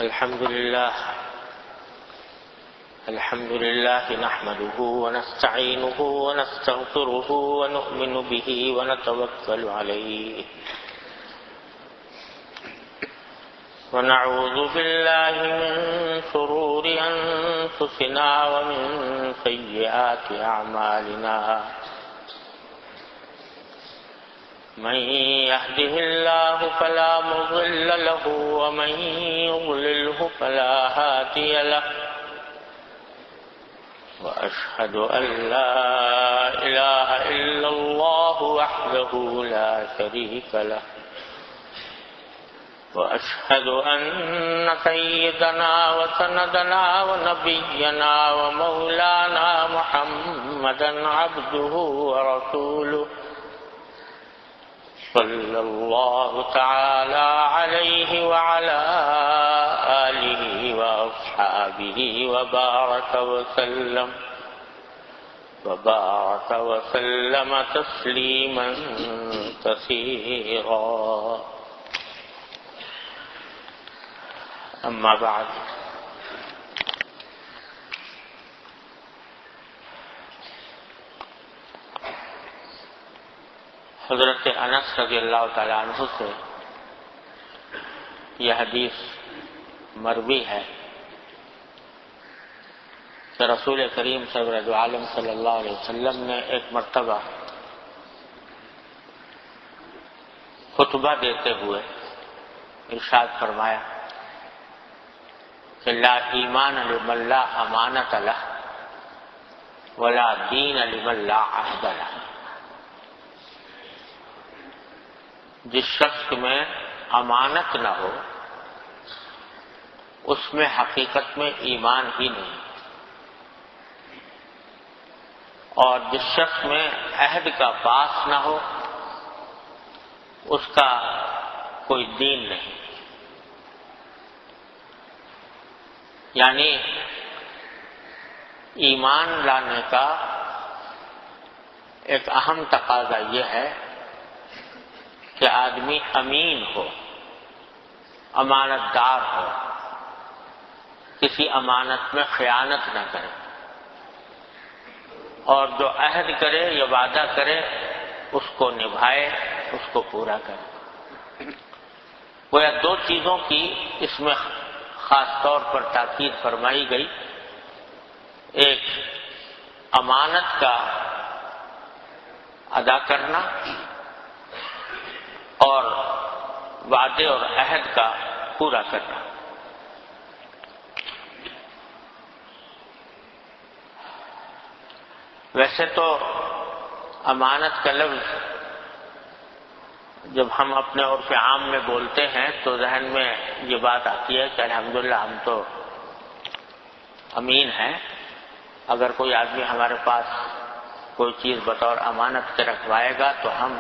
الحمد لله نحمده ونستعينه ونستغفره ونؤمن به ونتوكل عليه ونعوذ بالله من شرور أنفسنا ومن سيئات أعمالنا من يهده الله فلا مضل له ومن يضلله فلا هادي له وأشهد أن لا إله إلا الله وحده لا شريك له وأشهد أن سيدنا وسندنا ونبينا ومولانا محمدا عبده ورسوله صلى الله تعالى عليه وعلى آله وأصحابه وبارك وسلم تسليما كثيرا. أما بعد، حضرت انس رضی اللہ تعالی عنہ سے یہ حدیث مروی ہے کہ رسول کریم سرور عالم صلی اللہ علیہ وسلم نے ایک مرتبہ خطبہ دیتے ہوئے ارشاد فرمایا کہ لا ایمان لمن لا امانۃ لہ ولا دین لمن لا عہد لہ. جس شخص میں امانت نہ ہو اس میں حقیقت میں ایمان ہی نہیں، اور جس شخص میں عہد کا پاس نہ ہو اس کا کوئی دین نہیں. یعنی ایمان لانے کا ایک اہم تقاضا یہ ہے کہ آدمی امین ہو، امانت دار ہو، کسی امانت میں خیانت نہ کرے، اور جو عہد کرے یا وعدہ کرے اس کو نبھائے، اس کو پورا کرے. گویا دو چیزوں کی اس میں خاص طور پر تاکید فرمائی گئی. ایک امانت کا ادا کرنا اور وعدے اور عہد کا پورا کرنا. ویسے تو امانت کا لفظ جب ہم اپنے عرف عام میں بولتے ہیں تو ذہن میں یہ بات آتی ہے کہ الحمدللہ ہم تو امین ہیں. اگر کوئی آدمی ہمارے پاس کوئی چیز بطور امانت کے رکھوائے گا تو ہم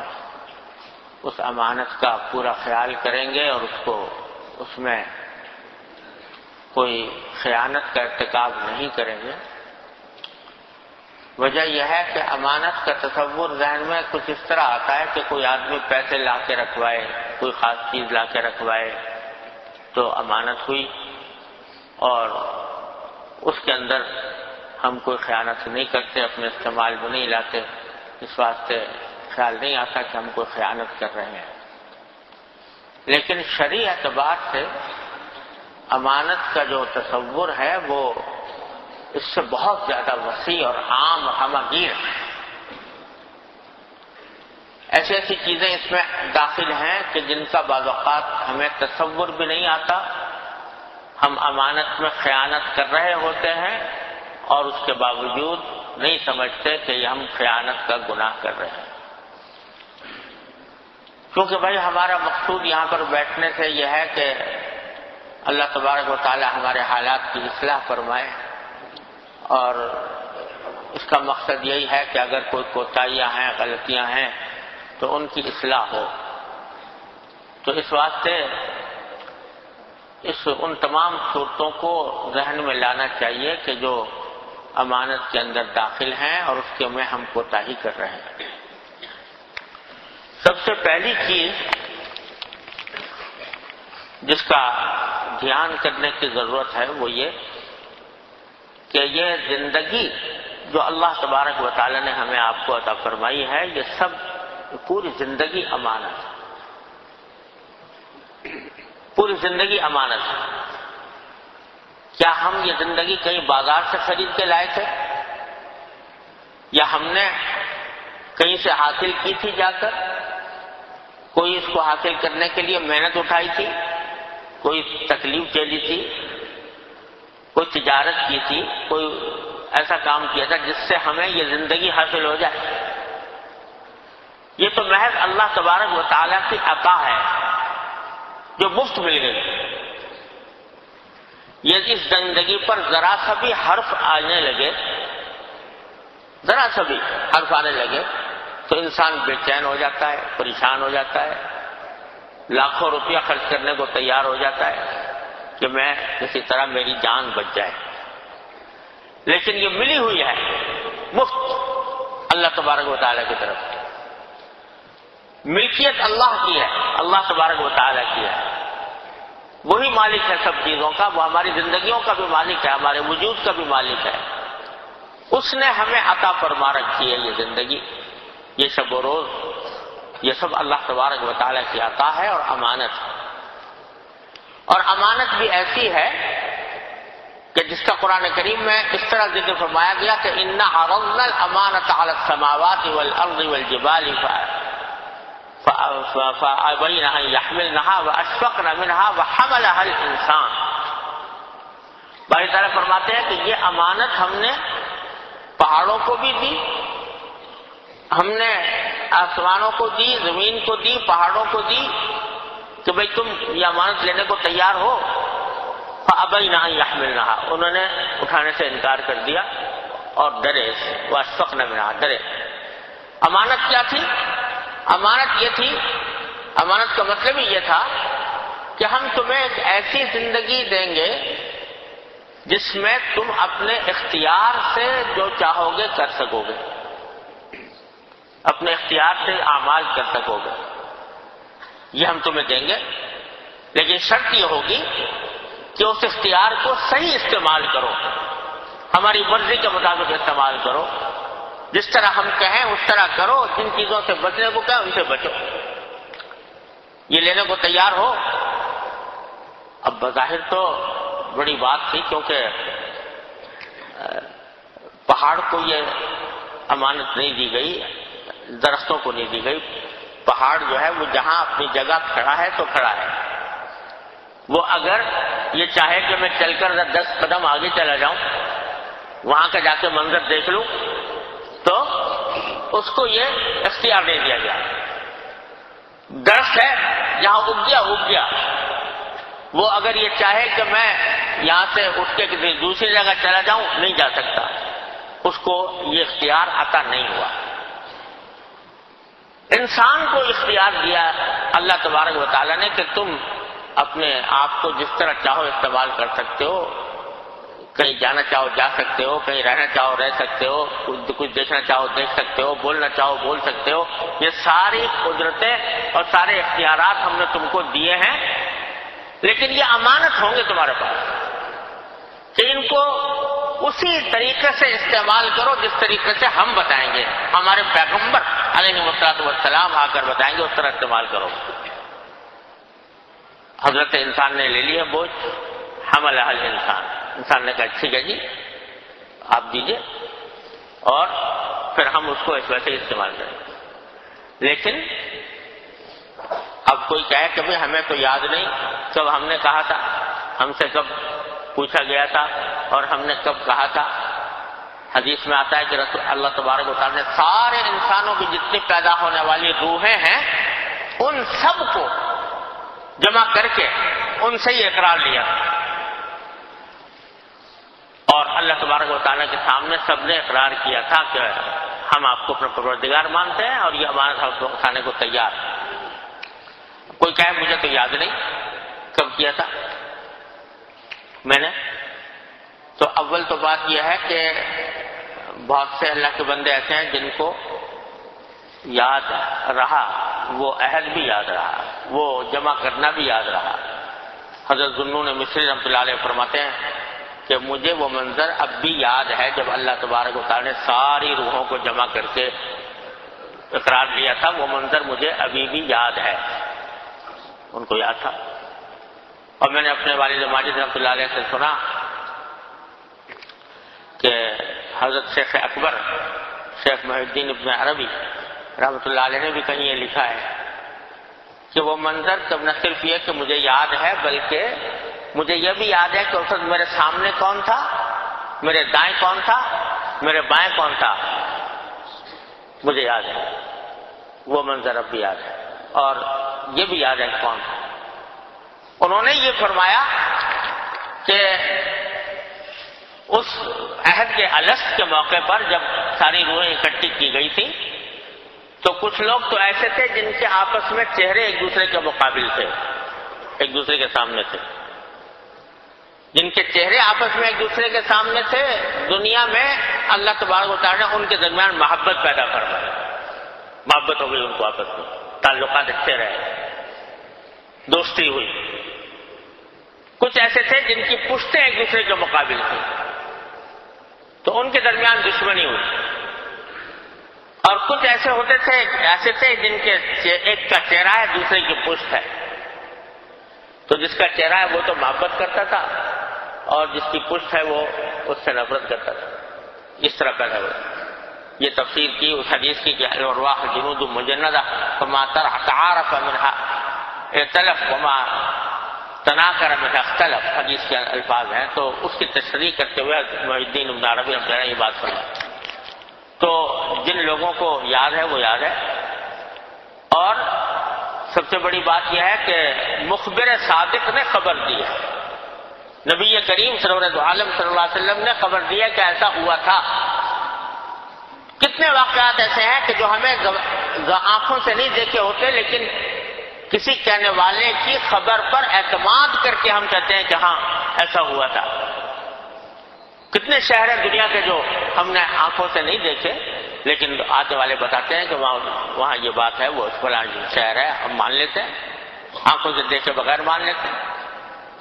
اس امانت کا پورا خیال کریں گے اور اس میں کوئی خیانت کا ارتکاب نہیں کریں گے. وجہ یہ ہے کہ امانت کا تصور ذہن میں کچھ اس طرح آتا ہے کہ کوئی آدمی پیسے لا کے رکھوائے، کوئی خاص چیز لا کے رکھوائے تو امانت ہوئی، اور اس کے اندر ہم کوئی خیانت نہیں کرتے، اپنے استعمال میں نہیں لاتے، اس واسطے خیال نہیں آتا کہ ہم کوئی خیانت کر رہے ہیں. لیکن شرعی اعتبار سے امانت کا جو تصور ہے وہ اس سے بہت زیادہ وسیع اور عام اور ہمہ گیر ہے. ایسی ایسی چیزیں اس میں داخل ہیں کہ جن کا بعض اوقات ہمیں تصور بھی نہیں آتا. ہم امانت میں خیانت کر رہے ہوتے ہیں اور اس کے باوجود نہیں سمجھتے کہ ہم خیانت کا گناہ کر رہے ہیں. کیونکہ بھائی ہمارا مقصود یہاں پر بیٹھنے سے یہ ہے کہ اللہ تبارک و تعالی ہمارے حالات کی اصلاح فرمائے، اور اس کا مقصد یہی ہے کہ اگر کوئی کوتاہیاں ہیں، غلطیاں ہیں تو ان کی اصلاح ہو. تو اس واسطے ان تمام صورتوں کو ذہن میں لانا چاہیے کہ جو امانت کے اندر داخل ہیں اور اس کے میں ہم کوتاہی کر رہے ہیں. سب سے پہلی چیز جس کا دھیان کرنے کی ضرورت ہے وہ یہ کہ یہ زندگی جو اللہ تبارک و تعالی نے ہمیں آپ کو عطا فرمائی ہے، یہ سب پوری زندگی امانت ہے، پوری زندگی امانت ہے۔ کیا ہم یہ زندگی کہیں بازار سے خرید کے لائے تھے، یا ہم نے کہیں سے حاصل کی تھی جا کر؟ کوئی اس کو حاصل کرنے کے لیے محنت اٹھائی تھی، کوئی تکلیف جھیلی تھی، کوئی تجارت کی تھی، کوئی ایسا کام کیا تھا جس سے ہمیں یہ زندگی حاصل ہو جائے؟ یہ تو محض اللہ تبارک و تعالیٰ کی عطا ہے جو مفت مل گئی۔ یہ اس زندگی پر ذرا سا بھی حرف آنے لگے، ذرا سا بھی حرف آنے لگے تو انسان بے چین ہو جاتا ہے، پریشان ہو جاتا ہے، لاکھوں روپیہ خرچ کرنے کو تیار ہو جاتا ہے کہ میں کسی طرح میری جان بچ جائے۔ لیکن یہ ملی ہوئی ہے مفت اللہ تبارک و تعالیٰ کی طرف، ملکیت اللہ کی ہے، اللہ تبارک و تعالیٰ کی ہے، وہی مالک ہے سب چیزوں کا، وہ ہماری زندگیوں کا بھی مالک ہے، ہمارے وجود کا بھی مالک ہے۔ اس نے ہمیں عطا فرما رکھی ہے یہ زندگی، یہ شب و روز، یہ سب اللہ تبارک و تعالیٰ کی عطا ہے اور امانت ہے۔ اور امانت بھی ایسی ہے کہ جس کا قرآن کریم میں اس طرح ذکر فرمایا گیا کہ اِنَّا عَرَضْنَا الْأَمَانَةَ عَلَى السَّمَاوَاتِ وَالْأَرْضِ وَالْجِبَالِ فَأَبَيْنَ أَن يَحْمِلْنَهَا وَأَشْفَقْنَ مِنْهَا وَحَمَلَهَا الْإِنسَانُ۔ باری تعالیٰ فرماتے ہیں کہ یہ امانت ہم نے پہاڑوں کو بھی دی، ہم نے آسمانوں کو دی، زمین کو دی، پہاڑوں کو دی کہ بھئی تم یہ امانت لینے کو تیار ہو۔ فَأَبَيْنَ أَن يَحْمِلْنَهَا، انہوں نے اٹھانے سے انکار کر دیا اور ڈرے، وَأَشْفَقْنَ مِنْهَا، ڈرے۔ امانت کیا تھی؟ امانت یہ تھی، امانت کا مطلب ہی یہ تھا کہ ہم تمہیں ایک ایسی زندگی دیں گے جس میں تم اپنے اختیار سے جو چاہو گے کر سکو گے، اپنے اختیار سے اعمال کر سکو گے، یہ ہم تمہیں دیں گے، لیکن شرط یہ ہوگی کہ اس اختیار کو صحیح استعمال کرو، ہماری مرضی کے مطابق استعمال کرو، جس طرح ہم کہیں اس طرح کرو، جن چیزوں سے بچنے کو کہیں ان سے بچو۔ یہ لینے کو تیار ہو؟ اب بظاہر تو بڑی بات تھی، کیونکہ پہاڑ کو یہ امانت نہیں دی گئی، درختوں کو نہیں دی گئی۔ پہاڑ جو ہے وہ جہاں اپنی جگہ کھڑا ہے تو کھڑا ہے، وہ اگر یہ چاہے کہ میں چل کر 10 قدم آگے چلا جاؤں، وہاں کا جا کے منظر دیکھ لوں، تو اس کو یہ اختیار نہیں دیا گیا۔ درخت ہے، جہاں اگ گیا، وہ اگر یہ چاہے کہ میں یہاں سے اٹھ کے دوسری جگہ چلا جاؤں، نہیں جا سکتا، اس کو یہ اختیار عطا نہیں ہوا۔ انسان کو اختیار دیا اللہ تبارک و تعالیٰ نے کہ تم اپنے آپ کو جس طرح چاہو استعمال کر سکتے ہو، کہیں جانا چاہو جا سکتے ہو، کہیں رہنا چاہو رہ سکتے ہو، کچھ دیکھنا چاہو دیکھ سکتے ہو، بولنا چاہو بول سکتے ہو۔ یہ ساری قدرتیں اور سارے اختیارات ہم نے تم کو دیے ہیں، لیکن یہ امانت ہوں گے تمہارے پاس کہ ان کو اسی طریقے سے استعمال کرو جس طریقے سے ہم بتائیں گے، ہمارے پیغمبر علیہ الصلوۃ والسلام آ کر بتائیں گے، اس طرح استعمال کرو۔ حضرت انسان نے لے لیا بوجھ، حملہ الانسان، انسان نے کہا ٹھیک ہے جی آپ دیجئے، اور پھر ہم اس کو اس وجہ سے استعمال کریں گے۔ لیکن اب کوئی کہے کہ ہمیں تو یاد نہیں کب ہم نے کہا تھا، ہم سے کب پوچھا گیا تھا اور ہم نے کب کہا تھا۔ حدیث میں آتا ہے کہ رسول اللہ تبارک و تعالیٰ نے سارے انسانوں کی جتنی پیدا ہونے والی روحیں ہیں ان سب کو جمع کر کے ان سے ہی اقرار لیا، اور اللہ تبارک و تعالیٰ کے سامنے سب نے اقرار کیا تھا کہ ہم آپ کو اپنا پروردگار مانتے ہیں اور یہ امانت ہم کو کھانے کو تیار۔ کوئی کہے مجھے تو یاد نہیں کب کیا تھا میں نے، تو اول تو بات یہ ہے کہ بہت سے اللہ کے بندے ایسے ہیں جن کو یاد رہا، وہ عہد بھی یاد رہا، وہ جمع کرنا بھی یاد رہا، حضرت ذوالنون مصری رحمۃ اللہ علیہ فرماتے ہیں کہ مجھے وہ منظر اب بھی یاد ہے جب اللہ تبارک و تعالی نے ساری روحوں کو جمع کر کے اقرار دیا تھا، وہ منظر مجھے ابھی بھی یاد ہے، ان کو یاد تھا۔ اور میں نے اپنے والد ماجد رحمۃ اللہ علیہ سے سنا کہ حضرت شیخ اکبر شیخ محی الدین ابن عربی رحمۃ اللہ علیہ نے بھی کہیں یہ لکھا ہے کہ وہ منظر تب نہ صرف یہ کہ مجھے یاد ہے بلکہ مجھے یہ بھی یاد ہے کہ اس وقت میرے سامنے کون تھا، میرے دائیں کون تھا، میرے بائیں کون تھا، مجھے یاد ہے، وہ منظر اب بھی یاد ہے، اور یہ بھی یاد ہے کہ کون تھا۔ انہوں نے یہ فرمایا کہ اس عہد کے الست کے موقع پر جب ساری روحیں اکٹھی کی گئی تھی تو کچھ لوگ تو ایسے تھے جن کے آپس میں چہرے ایک دوسرے کے مقابل تھے، ایک دوسرے کے سامنے تھے، جن کے چہرے آپس میں ایک دوسرے کے سامنے تھے۔ دنیا میں اللہ تبارک و تعالیٰ نے ان کے درمیان محبت پیدا فرمائی، محبت ہو گئی ان کو آپس میں، تعلقات اچھے رہے، دوستی ہوئی۔ کچھ ایسے تھے جن کی پشتیں ایک دوسرے کے مقابل تھیں تو ان کے درمیان دشمنی ہوئی، اور کچھ ایسے تھے جن کے ایک کا چہرہ ہے دوسرے کی پشت ہے، تو جس کا چہرہ ہے وہ تو محبت کرتا تھا اور جس کی پشت ہے وہ اس سے نفرت کرتا تھا، اس طرح پیدا ہوا۔ یہ تفسیر کی اس حدیث کی کہ الارواح جنود مجندہ فما تعارف منها ائتلف وما تناکر منها اختلف، حدیث کے الفاظ ہیں، تو اس کی تشریح کرتے ہوئے محی الدین ابن عربی رحمۃ اللہ علیہ یہ بات فرمائی۔ تو جن لوگوں کو یاد ہے وہ یاد ہے، اور سب سے بڑی بات یہ ہے کہ مخبر صادق نے خبر دی ہے، نبی کریم سرور عالم صلی اللہ علیہ وسلم نے خبر دی ہے کہ ایسا ہوا تھا۔ کتنے واقعات ایسے ہیں کہ جو ہمیں آنکھوں سے نہیں دیکھے ہوتے، لیکن کسی کہنے والے کی خبر پر اعتماد کر کے ہم کہتے ہیں کہ ہاں ایسا ہوا تھا۔ کتنے شہر ہیں دنیا کے جو ہم نے آنکھوں سے نہیں دیکھے، لیکن آنے والے بتاتے ہیں کہ وہاں یہ بات ہے، وہ فلاں شہر ہے، ہم مان لیتے ہیں، آنکھوں سے دیکھے بغیر مان لیتے ہیں۔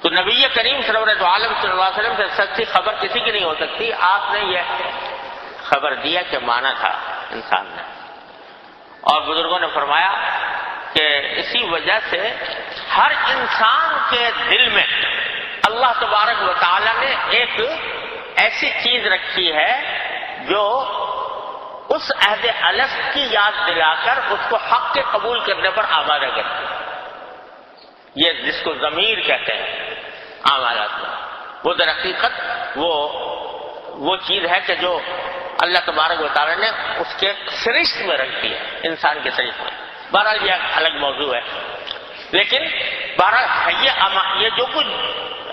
تو نبی کریم صلی اللہ علیہ وسلم سے سچی خبر کسی کی نہیں ہو سکتی، آپ نے یہ خبر دیا کہ مانا تھا انسان نے۔ اور بزرگوں نے فرمایا کہ اسی وجہ سے ہر انسان کے دل میں اللہ تبارک و تعالی نے ایک ایسی چیز رکھی ہے جو اس عہد الست کی یاد دلا کر اس کو حق کے قبول کرنے پر آمادہ کرتی ہے۔ یہ جس کو ضمیر کہتے ہیں اعمالات میں، وہ در حقیقت وہ چیز ہے کہ جو اللہ تبارک و تعالی نے اس کے سرشت میں رکھی ہے، انسان کے سرشت میں۔ بہرحال یہ الگ موضوع ہے، لیکن بہرحال یہ جو کچھ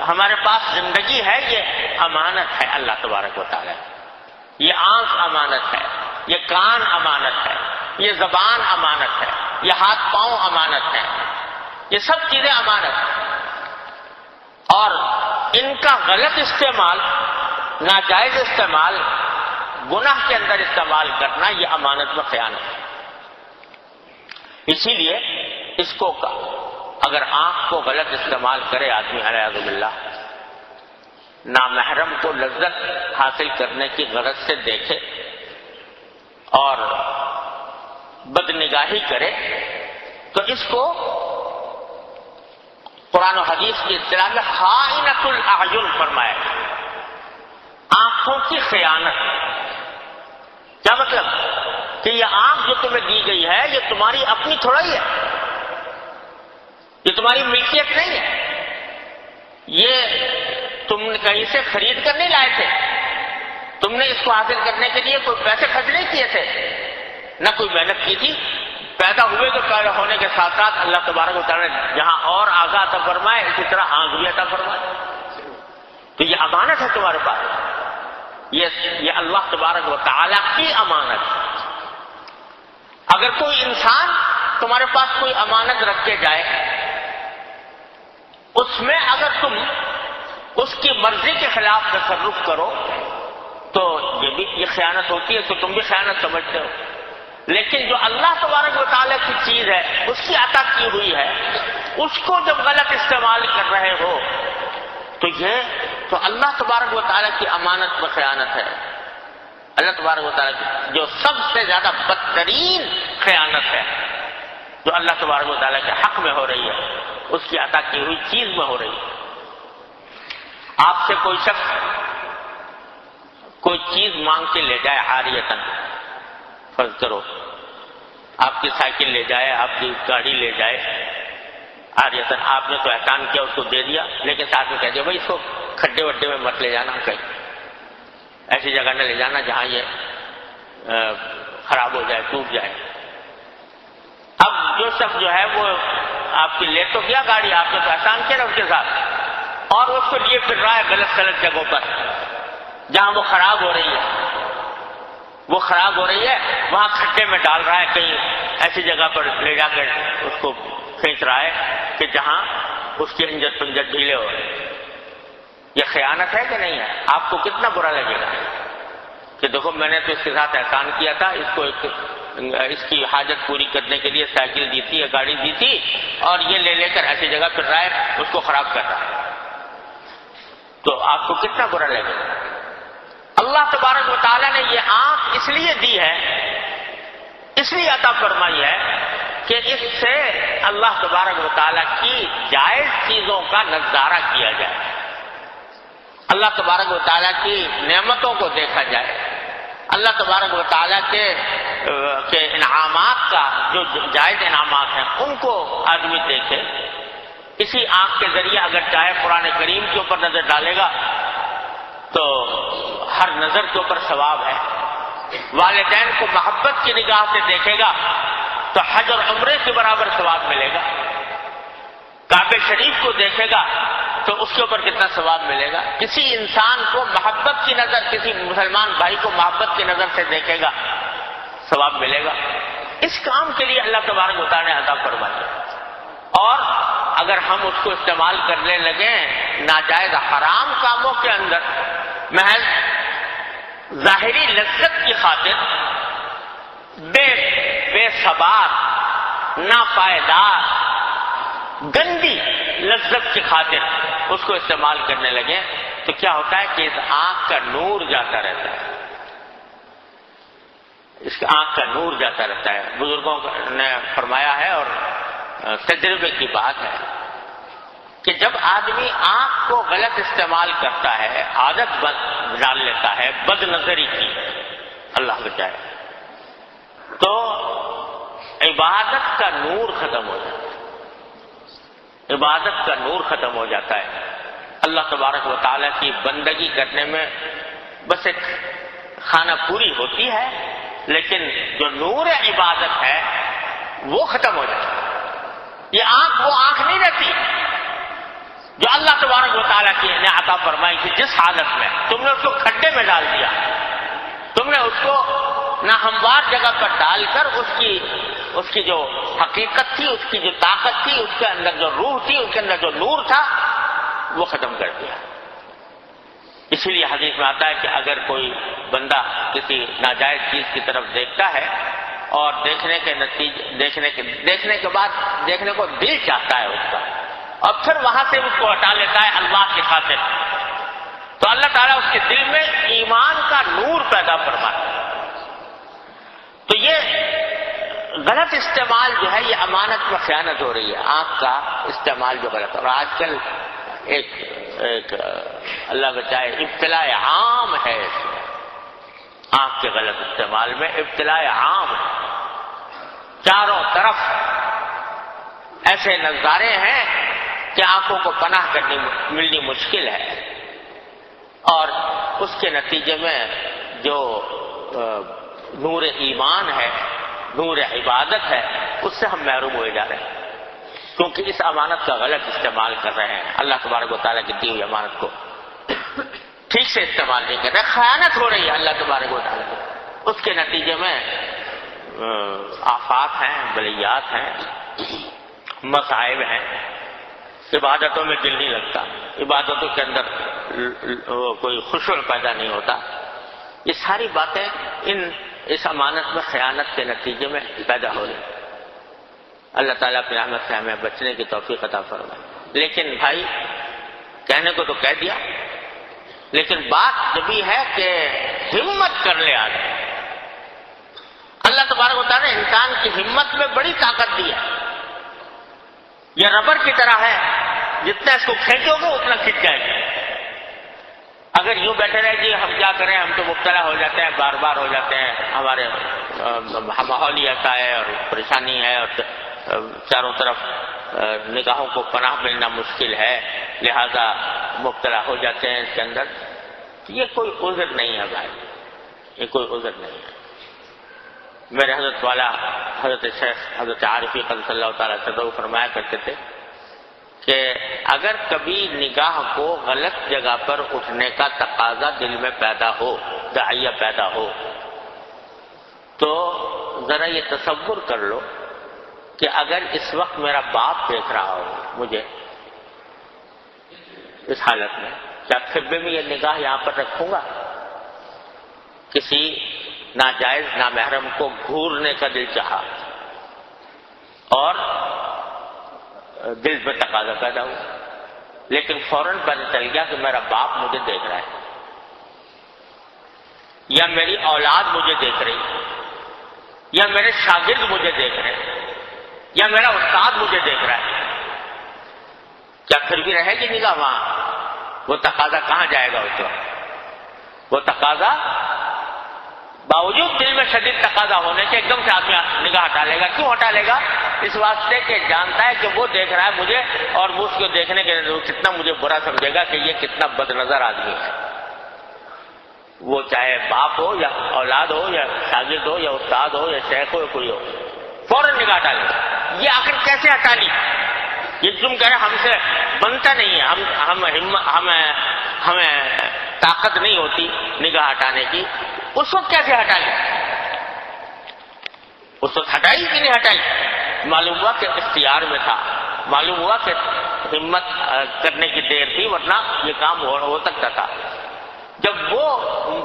ہمارے پاس زندگی ہے یہ امانت ہے اللہ تبارک و تعالی، یہ آنکھ امانت ہے، یہ کان امانت ہے، یہ زبان امانت ہے، یہ ہاتھ پاؤں امانت ہے، یہ سب چیزیں امانت ہیں، اور ان کا غلط استعمال، ناجائز استعمال، گناہ کے اندر استعمال کرنا یہ امانت میں خیانت ہے۔ اسی لیے اس کو اگر آنکھ کو غلط استعمال کرے آدمی علیاذ باللہ، نامحرم کو لذت حاصل کرنے کی غرض سے دیکھے اور بدنگاہی کرے، تو اس کو قرآن و حدیث کی اصطلاح میں خائنۃ الاعین فرمایا، آنکھوں کی خیانت۔ کیا مطلب؟ کہ یہ آنکھ جو تمہیں دی گئی ہے یہ تمہاری اپنی تھوڑا ہی ہے، یہ تمہاری ملکیت نہیں ہے، یہ تم نے کہیں سے خرید کر نہیں لائے تھے، تم نے اس کو حاصل کرنے کے لیے کوئی پیسے خرچ نہیں کیے تھے، نہ کوئی محنت کی تھی۔ پیدا ہوئے تو پیدا ہونے کے ساتھ ساتھ اللہ تبارک و تعالیٰ نے جہاں اور اعضاء عطا فرمائے اسی طرح آنکھ بھی عطا فرمائے، تو یہ امانت ہے تمہارے پاس، یہ اللہ تبارک و تعالیٰ کی امانت ہے۔ اگر کوئی انسان تمہارے پاس کوئی امانت رکھ کے جائے، اس میں اگر تم اس کی مرضی کے خلاف تصرف کرو تو یہ خیانت ہوتی ہے، تو تم بھی خیانت سمجھتے ہو۔ لیکن جو اللہ تبارک و تعالیٰ کی چیز ہے، اس کی عطا کی ہوئی ہے، اس کو جب غلط استعمال کر رہے ہو تو اللہ تبارک و تعالیٰ کی امانت میں خیانت ہے. اللہ تبارک و تعالیٰ کی جو سب سے زیادہ بدترین خیانت ہے جو اللہ تبارک و تعالیٰ کے حق میں ہو رہی ہے، اس کی عطا کی ہوئی چیز میں ہو رہی ہے. آپ سے کوئی شخص کوئی چیز مانگ کے لے جائے عاریتاً، فرض کرو آپ کی سائیکل لے جائے، آپ کی گاڑی لے جائے عاریتاً، آپ نے تو احسان کیا، اس کو دے دیا، لیکن ساتھ میں کہہ دیا بھائی اس کو کھڈے وڈے میں مت لے جانا، کہیں ایسی جگہ نہ لے جانا جہاں یہ خراب ہو جائے، ٹوٹ جائے. اب جو شخص جو ہے وہ آپ کی لے تو گیا گاڑی، آپ نے تو احسان کیا نا اس کے ساتھ، اور اس کو لیے پھر رہا ہے غلط جگہوں پر جہاں وہ خراب ہو رہی ہے، وہاں کھڈے میں ڈال رہا ہے، کہیں ایسی جگہ پر لے جا کر اس کو کھینچ رہا ہے کہ جہاں اس کے انجن پنجر ڈھیلے ہو رہے ہیں. یہ خیانت ہے کہ نہیں ہے؟ آپ کو کتنا برا لگے گا کہ دیکھو میں نے تو اس کے ساتھ احسان کیا تھا، اس کو اس کی حاجت پوری کرنے کے لیے سائیکل دی تھی یا گاڑی دی تھی، اور یہ لے کر ایسی جگہ پھر رہا ہے، اس کو خراب کر رہا ہے. تو آپ کو کتنا برا لگے گا؟ اللہ تبارک و تعالیٰ نے یہ آنکھ اس لیے دی ہے، اس لیے عطا فرمائی ہے کہ اس سے اللہ تبارک و تعالیٰ کی جائز چیزوں کا نظارہ کیا جائے، اللہ تبارک و تعالیٰ کی نعمتوں کو دیکھا جائے، اللہ تبارک و تعالیٰ کے انعامات کا جو جائز انعامات ہیں ان کو آدمی دیکھے. اسی آنکھ کے ذریعے اگر چاہے قرآن کریم کے اوپر نظر ڈالے گا تو ہر نظر کے اوپر ثواب ہے. والدین کو محبت کی نگاہ سے دیکھے گا تو حج اور عمرے کے برابر ثواب ملے گا. کعبہ شریف کو دیکھے گا تو اس کے اوپر کتنا ثواب ملے گا. کسی انسان کو محبت کی نظر، کسی مسلمان بھائی کو محبت کی نظر سے دیکھے گا ثواب ملے گا. اس کام کے لیے اللہ تبارک و تعالیٰ نے عطا فرمایا. اور اگر ہم اس کو استعمال کرنے لگیں ناجائز حرام کاموں کے اندر، محض ظاہری لذت کی خاطر، بے ثبات، ناپائیدار، گندی لذت کی خاطر اس کو استعمال کرنے لگے تو کیا ہوتا ہے کہ اس آنکھ کا نور جاتا رہتا ہے، اس آنکھ کا نور جاتا رہتا ہے. بزرگوں نے فرمایا ہے اور تجربے کی بات ہے کہ جب آدمی آنکھ کو غلط استعمال کرتا ہے، عادت ڈال لیتا ہے بد نظری کی، اللہ بچائے، تو عبادت کا نور ختم ہو جاتا ہے، عبادت کا نور ختم ہو جاتا ہے. اللہ تبارک و تعالیٰ کی بندگی کرنے میں بس ایک خانہ پوری ہوتی ہے، لیکن جو نور عبادت ہے وہ ختم ہو جاتا ہے. یہ آنکھ وہ آنکھ نہیں رہتی جو اللہ تبارک و تعالیٰ کی نے عطا فرمائی تھی. جس حالت میں تم نے اس کو کھڈے میں ڈال دیا، تم نے اس کو ناہموار جگہ پر ڈال کر اس کی جو حقیقت تھی، اس کی جو طاقت تھی، اس کے اندر جو روح تھی، اس کے اندر جو نور تھا، وہ ختم کر دیا. اسی لیے حدیث میں آتا ہے کہ اگر کوئی بندہ کسی ناجائز چیز کی طرف دیکھتا ہے اور دیکھنے کے بعد دیکھنے کو دل چاہتا ہے اس کا، اور پھر وہاں سے اس کو ہٹا لیتا ہے اللہ کی خاطر، تو اللہ تعالیٰ اس کے دل میں ایمان کا نور پیدا فرماتا ہے. تو یہ غلط استعمال جو ہے، یہ امانت میں خیانت ہو رہی ہے. آنکھ کا استعمال جو غلط، اور آج کل ایک اللہ بچائے ابتلاء عام ہے اس میں، آنکھ کے غلط استعمال میں ابتلاء عام ہے. چاروں طرف ایسے نظارے ہیں کہ آنکھوں کو پناہ ملنی مشکل ہے، اور اس کے نتیجے میں جو نور ایمان ہے، نور عبادت ہے، اس سے ہم محروم ہوئے جا رہے ہیں، کیونکہ اس امانت کا غلط استعمال کر رہے ہیں. اللہ تبارک و تعالیٰ کی دی ہوئی امانت کو ٹھیک سے استعمال نہیں کر رہے، خیانت ہو رہی ہے اللہ تبارک و تعالیٰ کو. اس کے نتیجے میں آفات ہیں، بلیات ہیں، مصائب ہیں. عبادتوں میں دل نہیں لگتا، عبادتوں کے اندر کوئی خشوع پیدا نہیں ہوتا. یہ ساری باتیں اس امانت میں خیانت کے نتیجے میں پیدا ہو رہی. اللہ تعالیٰ اپنی رحمت سے ہمیں بچنے کی توفیق عطا فرمائے۔ لیکن بھائی کہنے کو تو کہہ دیا، لیکن بات جب یہ ہے کہ ہمت کر لے آدمی۔ اللہ تبارک و تعالیٰ نے انسان کی ہمت میں بڑی طاقت دی ہے، یہ ربڑ کی طرح ہے، جتنا اس کو کھینچو گے اتنا کھنچ جائے گا۔ اگر یوں بیٹھے رہے جی ہم کیا کریں، ہم تو مبتلا ہو جاتے ہیں، بار بار ہو جاتے ہیں، ہمارے ماحول ہی ایسا ہے اور پریشانی ہے اور چاروں طرف نگاہوں کو پناہ ملنا مشکل ہے، لہذا مبتلا ہو جاتے ہیں اس کے اندر، یہ کوئی عذر نہیں ہے بھائی، یہ کوئی عذر نہیں ہے۔ میرے حضرت والا حضرت شیخ حضرت عارفی قدس اللہ تعالیٰ صدر فرمایا کرتے تھے کہ اگر کبھی نگاہ کو غلط جگہ پر اٹھنے کا تقاضا دل میں پیدا ہو، داعیہ پیدا ہو، تو ذرا یہ تصور کر لو کہ اگر اس وقت میرا باپ دیکھ رہا ہو مجھے اس حالت میں، کیا پھر بھی میں یہ نگاہ یہاں پر رکھوں گا؟ کسی ناجائز نامحرم کو گھورنے کا دل چاہا اور دل میں تقاضا پیدا ہوا، لیکن فوراً پتہ چل گیا کہ میرا باپ مجھے دیکھ رہا ہے، یا میری اولاد مجھے دیکھ رہی، یا میرے شاگرد مجھے دیکھ رہے ہیں، یا میرا استاد مجھے دیکھ رہا ہے، کیا پھر بھی رہے گی نگاہ وہاں؟ وہ تقاضا کہاں جائے گا اس وقت؟ وہ تقاضا باوجود دل میں شدید تقاضا ہونے کے ایک دم سے آدمی نگاہ ہٹا لے گا۔ کیوں ہٹا لے گا؟ اس واسطے کہ جانتا ہے کہ وہ دیکھ رہا ہے مجھے، اور وہ اس کو دیکھنے کے کتنا مجھے برا سمجھے گا کہ یہ کتنا بد نظر آدمی ہے، وہ چاہے باپ ہو یا اولاد ہو یا شاگرد ہو یا استاد ہو یا شیخ ہو یا کوئی ہو، فوراً نگاہ ہٹا لے۔ یہ آخر کیسے ہٹا لی؟ یہ تم کہہ رہے ہم سے بنتا نہیں ہے، ہمیں طاقت نہیں ہوتی نگاہ ہٹانے کی، اس وقت کیسے ہٹا لی؟ اس وقت ہٹائی کہ نہیں ہٹائی؟ معلوم ہوا کہ اختیار میں تھا، معلوم ہوا کہ ہمت کرنے کی دیر تھی، ورنہ یہ کام ہو سکتا تھا۔ جب وہ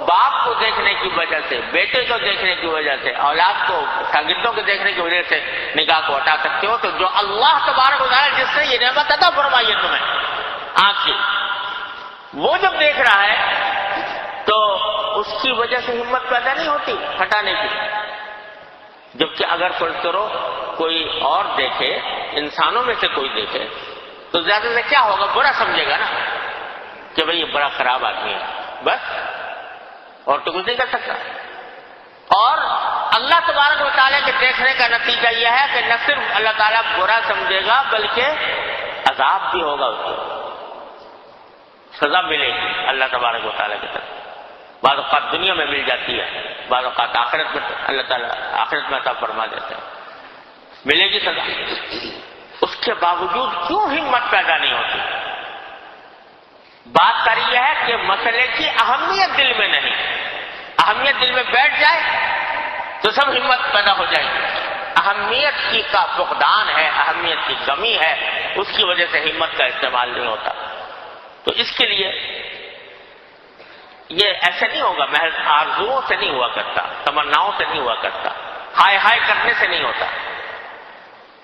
باپ کو دیکھنے کی وجہ سے، بیٹے کو دیکھنے کی وجہ سے، اولاد کو، شاگردوں کو دیکھنے کی وجہ سے نگاہ کو ہٹا سکتے ہو، تو جو اللہ تبارک و تعالیٰ جس نے یہ نعمت عطا فرمائی ہے تمہیں آنکھ کی، وہ جب دیکھ رہا ہے تو اس کی وجہ سے ہمت پیدا نہیں ہوتی ہٹانے کی۔ جبکہ اگر فرض کرو کوئی اور دیکھے، انسانوں میں سے کوئی دیکھے، تو زیادہ سے کیا ہوگا؟ برا سمجھے گا نا کہ بھئی یہ بڑا خراب آدمی ہے، بس، اور تو کچھ نہیں کر سکتا۔ اور اللہ تبارک و تعالیٰ کے دیکھنے کا نتیجہ یہ ہے کہ نہ صرف اللہ تعالیٰ برا سمجھے گا بلکہ عذاب بھی ہوگا، اس کو سزا ملے گی اللہ تبارک و تعالیٰ کی طرف۔ بعض اوقات دنیا میں مل جاتی ہے، بعض اوقات آخرت میں اللہ تعالیٰ آخرت میں عطا فرما دیتے ہیں، ملے گی سزا۔ اس کے باوجود کیوں ہمت پیدا نہیں ہوتی؟ بات کر یہ ہے کہ مسئلے کی اہمیت دل میں نہیں، اہمیت دل میں بیٹھ جائے تو سب ہمت پیدا ہو جائے گی۔ اہمیت کی کا فقدان ہے، اہمیت کی کمی ہے، اس کی وجہ سے ہمت کا استعمال نہیں ہوتا۔ تو اس کے لیے یہ ایسے نہیں ہوگا، محض آرزوؤں سے نہیں ہوا کرتا، تمناؤں سے نہیں ہوا کرتا، ہائے ہائے کرنے سے نہیں ہوتا،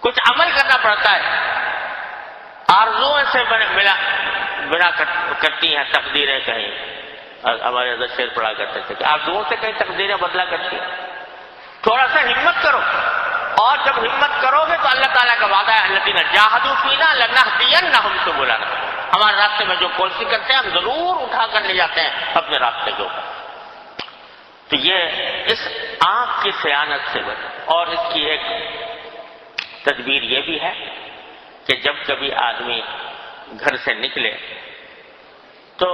کچھ عمل کرنا پڑتا ہے۔ آرزوؤں سے بنا کرتی ہیں تقدیریں، کہیں ہمارے حضرت شعر پڑھا کرتے تھے کہ آرزوؤں سے کہیں تقدیریں بدلا کرتی ہیں۔ تھوڑا سا ہمت کرو، اور جب ہمت کرو گے تو اللہ تعالیٰ کا وعدہ ہے الذین جاہدوا فینا لنہدینہم سبلنا، ہمارے راستے میں جو کوشش کرتے ہیں ہم ضرور اٹھا کر لے جاتے ہیں اپنے راستے کے اوپر۔ تو یہ اس آنکھ کی خیانت سے بچ، اور اس کی ایک تدبیر یہ بھی ہے کہ جب کبھی آدمی گھر سے نکلے تو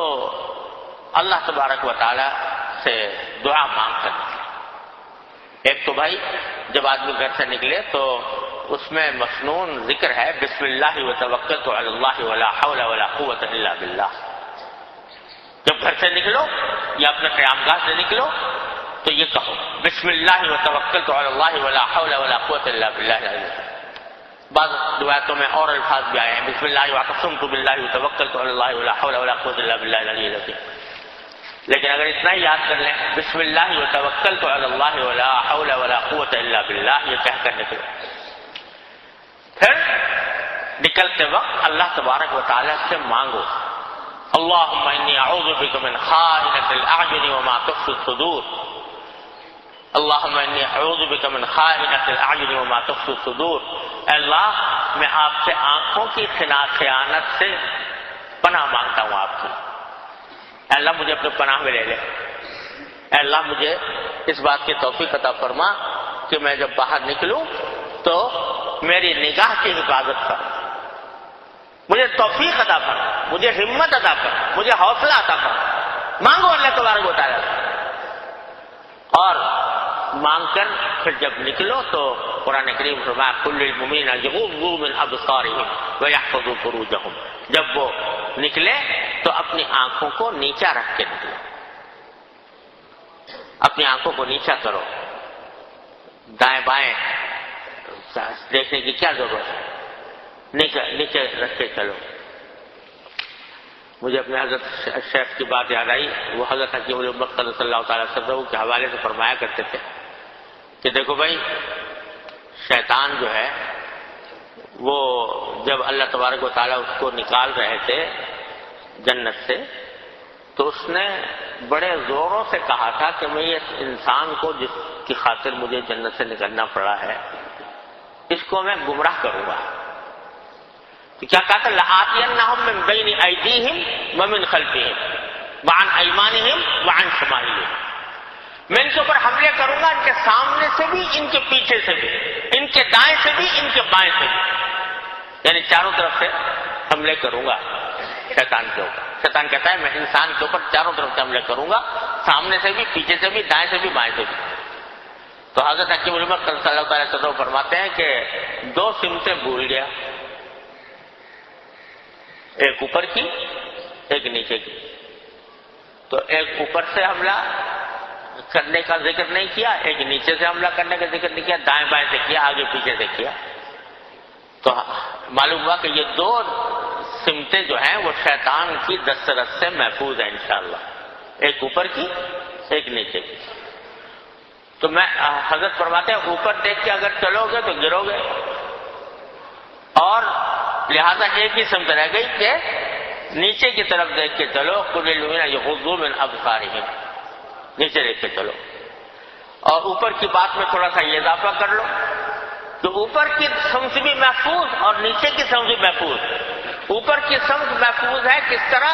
اللہ تبارک و تعالی سے دعا مانگ کر نکلے۔ ایک تو بھائی جب آدمی گھر سے نکلے تو اس میں مسنون ذکر ہے بسم اللہ وتوکلت علی اللہ ولا حول ولا قوت الا باللہ۔ جب گھر سے نکلو یا اپنے قیام گاہ سے نکلو تو یہ کہو بسم اللہ وتوکلت علی اللہ ولا حول ولا قوت الا باللہ۔ بعض روایتوں میں اور الفاظ بھی آئے ہیں بسم اللہ واعتصمت باللہ وتوکلت علی اللہ ولا حول ولا قوت الا باللہ العلی العظیم۔ لیکن اگر اتنا ہی یاد کر لیں بسم اللہ وتوکلت علی اللہ ولا حول ولا قوت الا باللہ، یہ کہہ کر نکلے۔ پھر نکلتے وقت اللہ تبارک و تعالیٰ سے مانگو، اللہم انی اعوذ بک من خائنۃ الاعین وما تخفی الصدور، اللہم انی اعوذ بک من خائنۃ الاعین وما تخفی الصدور، اے اللہ میں آپ سے آنکھوں کی خیانت سے پناہ مانگتا ہوں آپ کی، اے اللہ مجھے اپنے پناہ میں لے لے، اے اللہ مجھے اس بات کی توفیق عطا فرما کہ میں جب باہر نکلوں تو میری نگاہ کی حفاظت کر، مجھے توفیق عطا فرما، مجھے ہمت عطا فرما، مجھے حوصلہ عطا فرما، مانگو اللہ تبارک و تعالیٰ سے، اور مانگ کر پھر جب نکلو تو قرآن کریم فرمایا کل المؤمنین یغضوا من ابصارہم ویحفظوا فروجہم، جب وہ نکلے تو اپنی آنکھوں کو نیچا رکھ کے نکلو، اپنی آنکھوں کو نیچا کرو، دائیں بائیں دیکھنے کی کیا ضرورت ہے، نیچے رکھ کے چلو۔ مجھے اپنے حضرت شیخ کی بات یاد آئی، وہ حضرت حکیم الامت صلی اللہ تعالی وسلم کے حوالے سے فرمایا کرتے تھے کہ دیکھو بھائی، شیطان جو ہے وہ جب اللہ تبارک و تعالیٰ اس کو نکال رہے تھے جنت سے تو اس نے بڑے زوروں سے کہا تھا کہ میں اس انسان کو جس کی خاطر مجھے جنت سے نکلنا پڑا ہے اس کو میں گمراہ کروں گا۔ تو کیا کہا تھا؟ لآتینہم من بین ایدیہم ومن خلفہم وعن ایمانہم وعن شمائلہم، میں ان کے اوپر حملے کروں گا، ان کے سامنے سے بھی، ان کے پیچھے سے بھی، ان کے دائیں سے بھی، ان کے بائیں سے بھی، یعنی چاروں طرف سے حملے کروں گا شیطان کے اوپر۔ شیطان کہتا ہے میں انسان کے اوپر چاروں طرف سے حملے کروں گا، سامنے سے بھی، پیچھے سے بھی، دائیں سے بھی، بائیں سے بھی۔ تو حضرت حکیم الامت صلی اللہ علیہ وسلم فرماتے ہیں کہ دو سمتیں بھول گیا، ایک اوپر کی ایک نیچے کی، تو ایک اوپر سے حملہ کرنے کا ذکر نہیں کیا، ایک نیچے سے حملہ کرنے کا ذکر نہیں کیا، دائیں بائیں سے کیا، آگے پیچھے سے کیا، تو معلوم ہوا کہ یہ دو سمتیں جو ہیں وہ شیطان کی دست رس سے محفوظ ہیں انشاءاللہ، ایک اوپر کی ایک نیچے کی۔ تو میں حضرت فرماتے ہیں اوپر دیکھ کے اگر چلو گے تو گرو گے، اور لہذا ایک ہی سمت رہ گئی کہ نیچے کی طرف دیکھ کے چلو، کل المؤمنین یغضوا من ابصارہم، نیچے دیکھ کے چلو۔ اور اوپر کی بات میں تھوڑا سا یہ اضافہ کر لو کہ اوپر کی سمت بھی محفوظ اور نیچے کی سمت بھی محفوظ۔ اوپر کی سمت محفوظ ہے کس طرح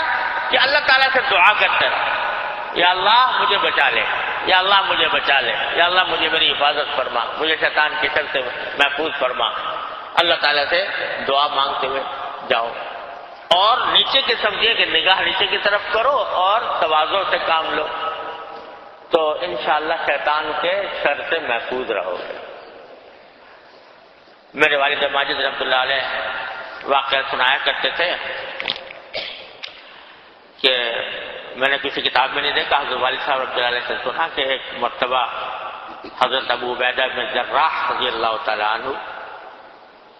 کہ اللہ تعالیٰ سے دعا کرتے رہو، یا اللہ مجھے بچا لے، یا اللہ مجھے بچا لے، یا اللہ مجھے میری حفاظت فرما، مجھے شیطان کی شر سے محفوظ فرما، اللہ تعالیٰ سے دعا مانگتے ہوئے جاؤ۔ اور نیچے کی سمجھیے کہ نگاہ نیچے کی طرف کرو اور تواضع سے کام لو، تو انشاءاللہ شیطان کے شر سے محفوظ رہو گے۔ میرے والد ماجد رحمۃ اللہ علیہ واقعہ سنایا کرتے تھے کہ میں نے کسی کتاب میں نہیں دیکھا، حضرت والد صاحب رحمۃ اللہ علیہ سے سنا کہ ایک مرتبہ حضرت ابو عبیدہ بن جراح رضی اللہ تعالیٰ عنہ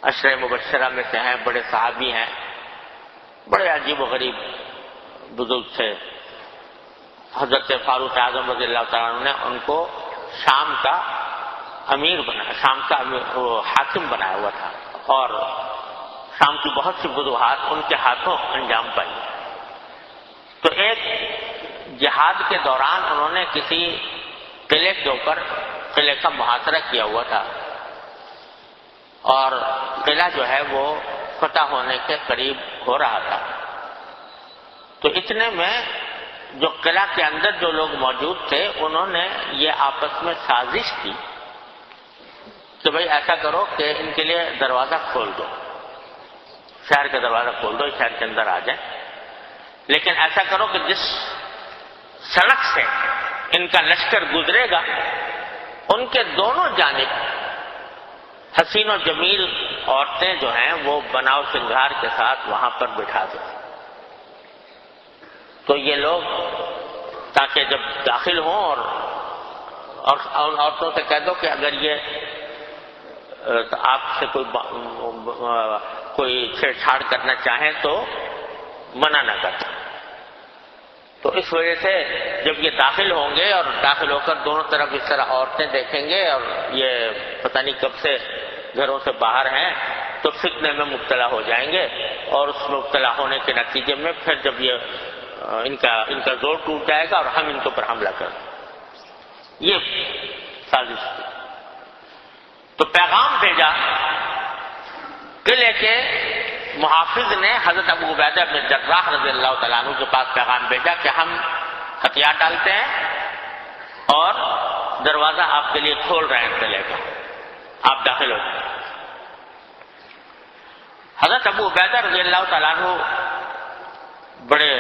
عشرہ مبشرہ میں سے ہیں، بڑے صحابی ہیں، بڑے عجیب و غریب بزرگ تھے۔ حضرت فاروق اعظم رضی اللہ تعالیٰ عنہ نے ان کو شام کا امیر بنا، شام کا حاکم بنایا ہوا تھا، اور شام کی بہت سی فتوحات ان کے ہاتھوں انجام پائی۔ تو ایک جہاد کے دوران انہوں نے کسی قلعے کے اوپر قلعے کا محاصرہ کیا ہوا تھا، اور قلعہ جو ہے وہ فتح ہونے کے قریب ہو رہا تھا۔ تو اتنے میں جو قلعہ کے اندر جو لوگ موجود تھے انہوں نے یہ آپس میں سازش کی کہ بھئی ایسا کرو کہ ان کے لیے دروازہ کھول دو، شہر کا دروازہ کھول دو، شہر کے اندر آ جائیں، لیکن ایسا کرو کہ جس سڑک سے ان کا لشکر گزرے گا ان کے دونوں جانب حسین و جمیل عورتیں جو ہیں وہ بناؤ سنگھار کے ساتھ وہاں پر بٹھا دو، تو یہ لوگ تاکہ جب داخل ہوں اور ان عورتوں سے کہہ دو کہ اگر یہ آپ سے کوئی چھیڑ چھاڑ کرنا چاہیں تو منع نہ کریں۔ تو اس وجہ سے جب یہ داخل ہوں گے اور داخل ہو کر دونوں طرف اس طرح عورتیں دیکھیں گے اور یہ پتہ نہیں کب سے گھروں سے باہر ہیں، تو فتنے میں مبتلا ہو جائیں گے، اور اس مبتلا ہونے کے نتیجے میں پھر جب یہ ان کا زور ٹوٹ جائے گا اور ہم ان کے اوپر حملہ کریں گے۔ یہ سازش تھی۔ تو پیغام بھیجا، قلعے کے محافظ نے حضرت ابو عبیدہ بن جراح رضی اللہ تعالیٰ عنہ کے پاس پیغام بھیجا کہ ہم ہتھیار ڈالتے ہیں اور دروازہ آپ کے لیے کھول رہے ہیں قلعے کا، آپ داخل ہو جائیں۔ حضرت ابو عبیدہ رضی اللہ تعالیٰ عنہ بڑے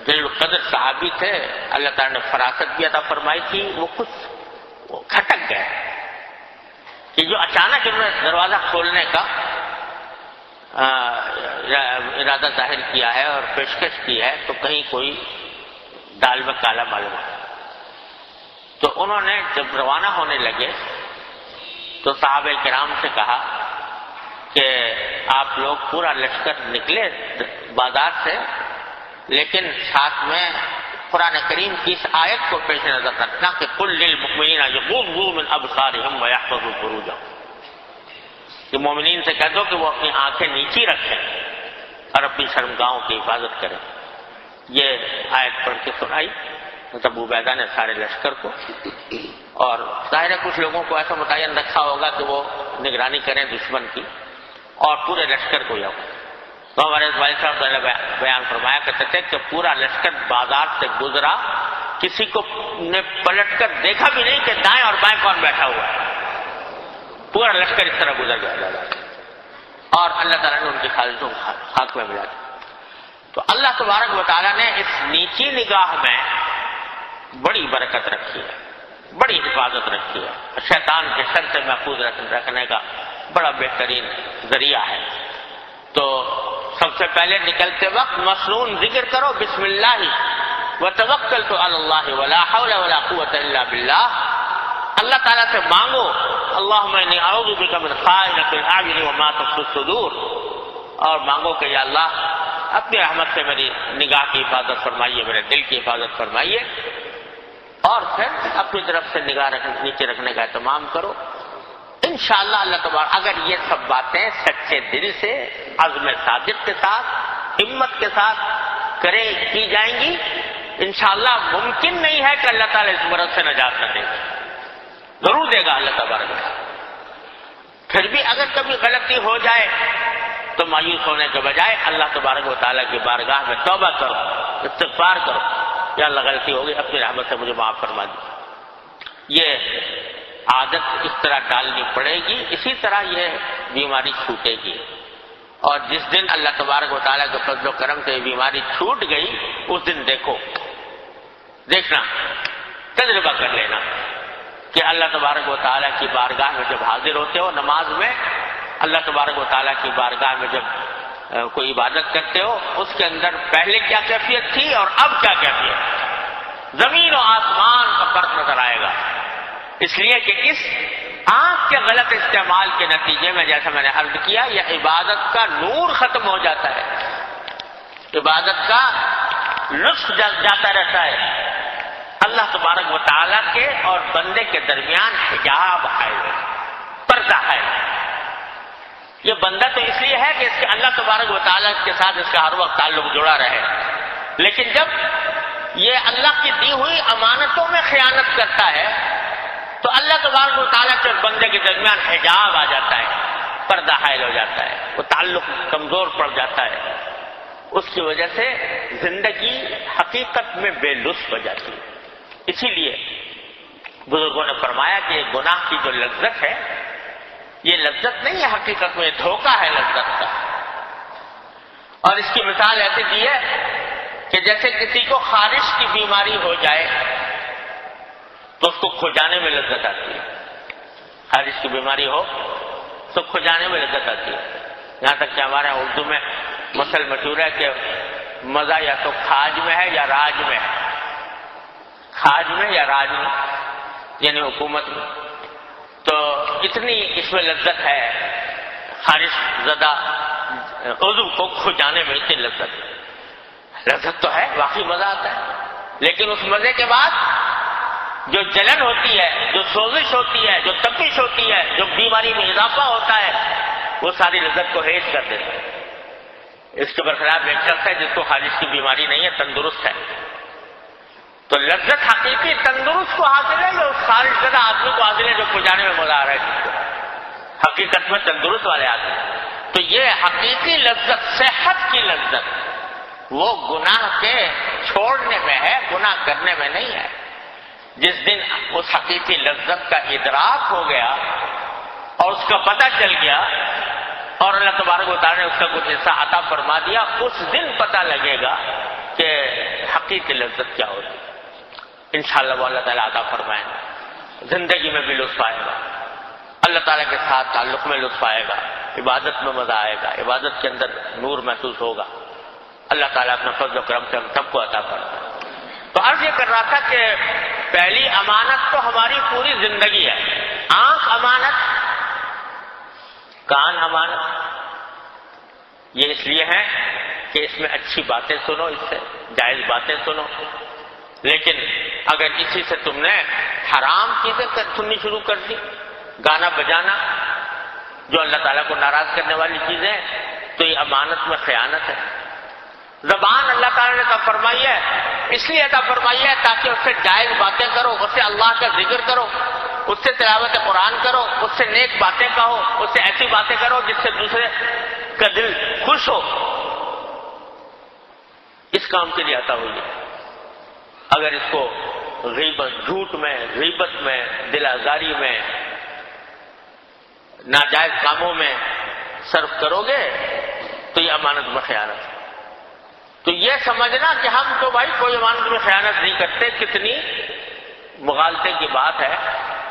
جلیل القدر صحابی تھے، اللہ تعالیٰ نے فراست بھی عطا فرمائی تھی، وہ کھٹک گئے کہ جو اچانک انہوں نے دروازہ کھولنے کا ارادہ ظاہر کیا ہے اور پیشکش کی ہے تو کہیں کوئی دال میں کالا معلوم ہے۔ تو انہوں نے جب روانہ ہونے لگے تو صحابہ کرام سے کہا کہ آپ لوگ پورا لشکر نکلے بازار سے، لیکن ساتھ میں قرآن کریم کی اس آیت کو پیش نظر رکھنا کہ قل للمؤمنین یغضوا من ابصارہم ویحفظوا فروجہم، کہ مومنین سے کہہ دو کہ وہ اپنی آنکھیں نیچی رکھیں اور اپنی شرمگاہوں کی حفاظت کریں۔ یہ آیت پڑھ کے سنائی ابو عبیدہ نے سارے لشکر کو، اور ظاہر ہے کچھ لوگوں کو ایسا متعین رکھا ہوگا کہ وہ نگرانی کریں دشمن کی، اور پورے لشکر کو یہ تو ہمارے والد صاحب نے بیان فرمایا کرتے تھے کہ پورا لشکر بازار سے گزرا، کسی کو نے پلٹ کر دیکھا بھی نہیں کہ دائیں اور بائیں کون بیٹھا ہوا ہے، پورا لشکر اس طرح گزر گیا، اور اللہ تعالیٰ نے ان کی خواہشوں کو خاک میں ملا دیا۔ تو اللہ تبارک و تعالیٰ نے اس نیچی نگاہ میں بڑی برکت رکھی ہے، بڑی حفاظت رکھی ہے، شیطان کے شر سے محفوظ رکھنے کا بڑا بہترین ذریعہ ہے۔ تو سب سے پہلے نکلتے وقت مسنون ذکر کرو بسم اللہ وتوکلت علی اللہ ولا حول ولا قوۃ الا باللہ، اللہ تعالیٰ سے مانگو اللہم انی اعوذ بک من خائنۃ الاعین وما تخفی الصدور، اور مانگو کہ یا اللہ اپنی رحمت سے میری نگاہ کی حفاظت فرمائیے، میرے دل کی حفاظت فرمائیے، اور پھر اپنی طرف سے نگاہ نیچے رکھنے کا اہتمام کرو۔ انشاءاللہ اللہ تبارک اگر یہ سب باتیں سچے دل سے، عزم صادق کے ساتھ، ہمت کے ساتھ کی جائیں گی، انشاءاللہ ممکن نہیں ہے کہ اللہ تعالیٰ اس مرض سے نجات نہ دے، ضرور دے گا اللہ تبارک۔ پھر بھی اگر کبھی غلطی ہو جائے تو مایوس ہونے کے بجائے اللہ تبارک و تعالیٰ کی بارگاہ میں توبہ کرو، استغفار کرو، یا اللہ غلطی ہوگی اپنی رحمت سے مجھے معاف فرما دی۔ یہ عادت اس طرح ڈالنی پڑے گی، اسی طرح یہ بیماری چھوٹے گی، اور جس دن اللہ تبارک و تعالیٰ کے فضل و کرم سے یہ بیماری چھوٹ گئی اس دن دیکھنا، تجربہ کر لینا کہ اللہ تبارک و تعالیٰ کی بارگاہ میں جب حاضر ہوتے ہو نماز میں، اللہ تبارک و تعالیٰ کی بارگاہ میں جب کوئی عبادت کرتے ہو، اس کے اندر پہلے کیا کیفیت تھی اور اب کیا کیفیت، زمین و آسمان کا فرق نظر آئے گا۔ اس لیے کہ اس آنکھ کے غلط استعمال کے نتیجے میں، جیسا میں نے عرض کیا، یہ عبادت کا نور ختم ہو جاتا ہے، عبادت کا لطف جاتا رہتا ہے، اللہ تبارک و تعالیٰ کے اور بندے کے درمیان حجاب ہے، پردہ ہے۔ یہ بندہ تو اس لیے ہے کہ اس کے اللہ تبارک و تعالیٰ کے ساتھ اس کا ہر وقت تعلق جڑا رہے، لیکن جب یہ اللہ کی دی ہوئی امانتوں میں خیانت کرتا ہے تو اللہ تبارک و تعالیٰ کے بندے کے درمیان حجاب آ جاتا ہے، پردہ حائل ہو جاتا ہے، وہ تعلق کمزور پڑ جاتا ہے، اس کی وجہ سے زندگی حقیقت میں بے لطف ہو جاتی ہے۔ اسی لیے بزرگوں نے فرمایا کہ یہ گناہ کی جو لذت ہے، یہ لذت نہیں ہے حقیقت میں، یہ دھوکہ ہے لذت کا۔ اور اس کی مثال ایسی دی ہے کہ جیسے کسی کو خارش کی بیماری ہو جائے تو اس کو کھجانے میں لذت آتی ہے، خارش کی بیماری ہو تو کھجانے میں لذت آتی ہے، یہاں تک کہ ہمارے اردو میں مثل مشہور ہے کہ مزہ یا تو کھاج میں ہے یا راج میں ہے، کھاج میں یا راج میں، یعنی حکومت میں۔ تو اتنی اس میں لذت ہے، خارش زدہ عضو کو کھجانے میں اتنی لذت تو ہے، واقعی مزہ آتا ہے، لیکن اس مزے کے بعد جو جلن ہوتی ہے، جو سوزش ہوتی ہے، جو تپش ہوتی ہے، جو بیماری میں اضافہ ہوتا ہے، وہ ساری لذت کو ہیج کر دیتا ہے۔ اس کے برخلاف ایک شخص ہے جس کو خالص کی بیماری نہیں ہے، تندرست ہے، تو لذت حقیقی تندرست کو حاصل ہے یا اس خالص شدہ آدمی کو حاصل ہے جو پجانے میں مزہ آ رہا ہے جس کو؟ حقیقت میں تندرست والے آدمی۔ تو یہ حقیقی لذت، صحت کی لذت، وہ گناہ کے چھوڑنے میں ہے، گناہ کرنے میں نہیں ہے۔ جس دن اس حقیقی لذت کا ادراک ہو گیا اور اس کا پتہ چل گیا اور اللہ تبارک و تعالیٰ نے اس کا کچھ حصہ عطا فرما دیا، اس دن پتہ لگے گا کہ حقیقی لذت کیا ہوتی ہے۔ انشاءاللہ وہ اللہ تعالیٰ عطا فرمائیں گا، زندگی میں بھی لطف آئے گا، اللہ تعالیٰ کے ساتھ تعلق میں لطف آئے گا، عبادت میں مزہ آئے گا، عبادت کے اندر نور محسوس ہوگا۔ اللہ تعالیٰ اپنے فضل و کرم سے ہم سب کو عطا فرمائے۔ تو عرض یہ کر رہا تھا کہ پہلی امانت تو ہماری پوری زندگی ہے۔ آنکھ امانت، کان امانت، یہ اس لیے ہے کہ اس میں اچھی باتیں سنو، اس سے جائز باتیں سنو، لیکن اگر اسی سے تم نے حرام چیزیں سننی شروع کر دی، گانا بجانا جو اللہ تعالیٰ کو ناراض کرنے والی چیزیں ہیں، تو یہ امانت میں خیانت ہے۔ زبان اللہ تعالیٰ نے عطا فرمائی ہے، اس لیے عطا فرمائی ہے تاکہ اس سے جائز باتیں کرو، اس سے اللہ کا ذکر کرو، اس سے تلاوت قرآن کرو، اس سے نیک باتیں کہو، اس سے ایسی باتیں کرو جس سے دوسرے کا دل خوش ہو۔ اس کام کے لیے عطا ہوئی ہے۔ اگر اس کو غیبت، جھوٹ میں، غیبت میں، دل آزاری میں، ناجائز کاموں میں صرف کرو گے تو یہ امانت میں خیانت ہے۔ تو یہ سمجھنا کہ ہم تو بھائی کوئی امانت میں خیانت نہیں کرتے، کتنی مغالطے کی بات ہے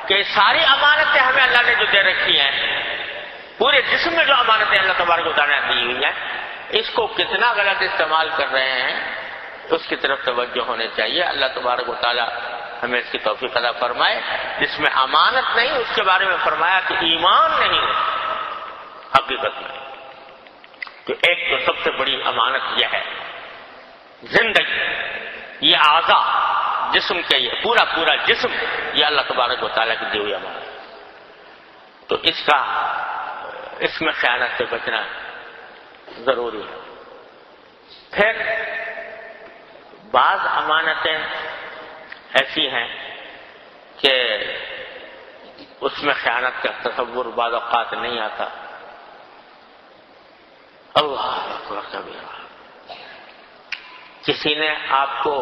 کہ ساری امانتیں ہمیں اللہ نے جو دے رکھی ہیں، پورے جسم میں جو امانتیں اللہ تبارک و تعالیٰ نے دی ہوئی ہیں، اس کو کتنا غلط استعمال کر رہے ہیں، اس کی طرف توجہ ہونے چاہیے۔ اللہ تبارک و تعالیٰ ہمیں اس کی توفیق عطا فرمائے۔ جس میں امانت نہیں، اس کے بارے میں فرمایا کہ ایمان نہیں ہے حقیقت میں۔ تو ایک تو سب سے بڑی امانت یہ ہے زندگی، یہ اعضاء جسم کے، یہ پورا جسم، یہ اللہ تبارک و تعالیٰ کی دی ہوئی امانت۔ تو اس میں خیانت سے بچنا ضروری ہے۔ پھر بعض امانتیں ایسی ہیں کہ اس میں خیانت کا تصور بعض اوقات نہیں آتا۔ اللہ اکبر کبیرہ، کسی نے آپ کو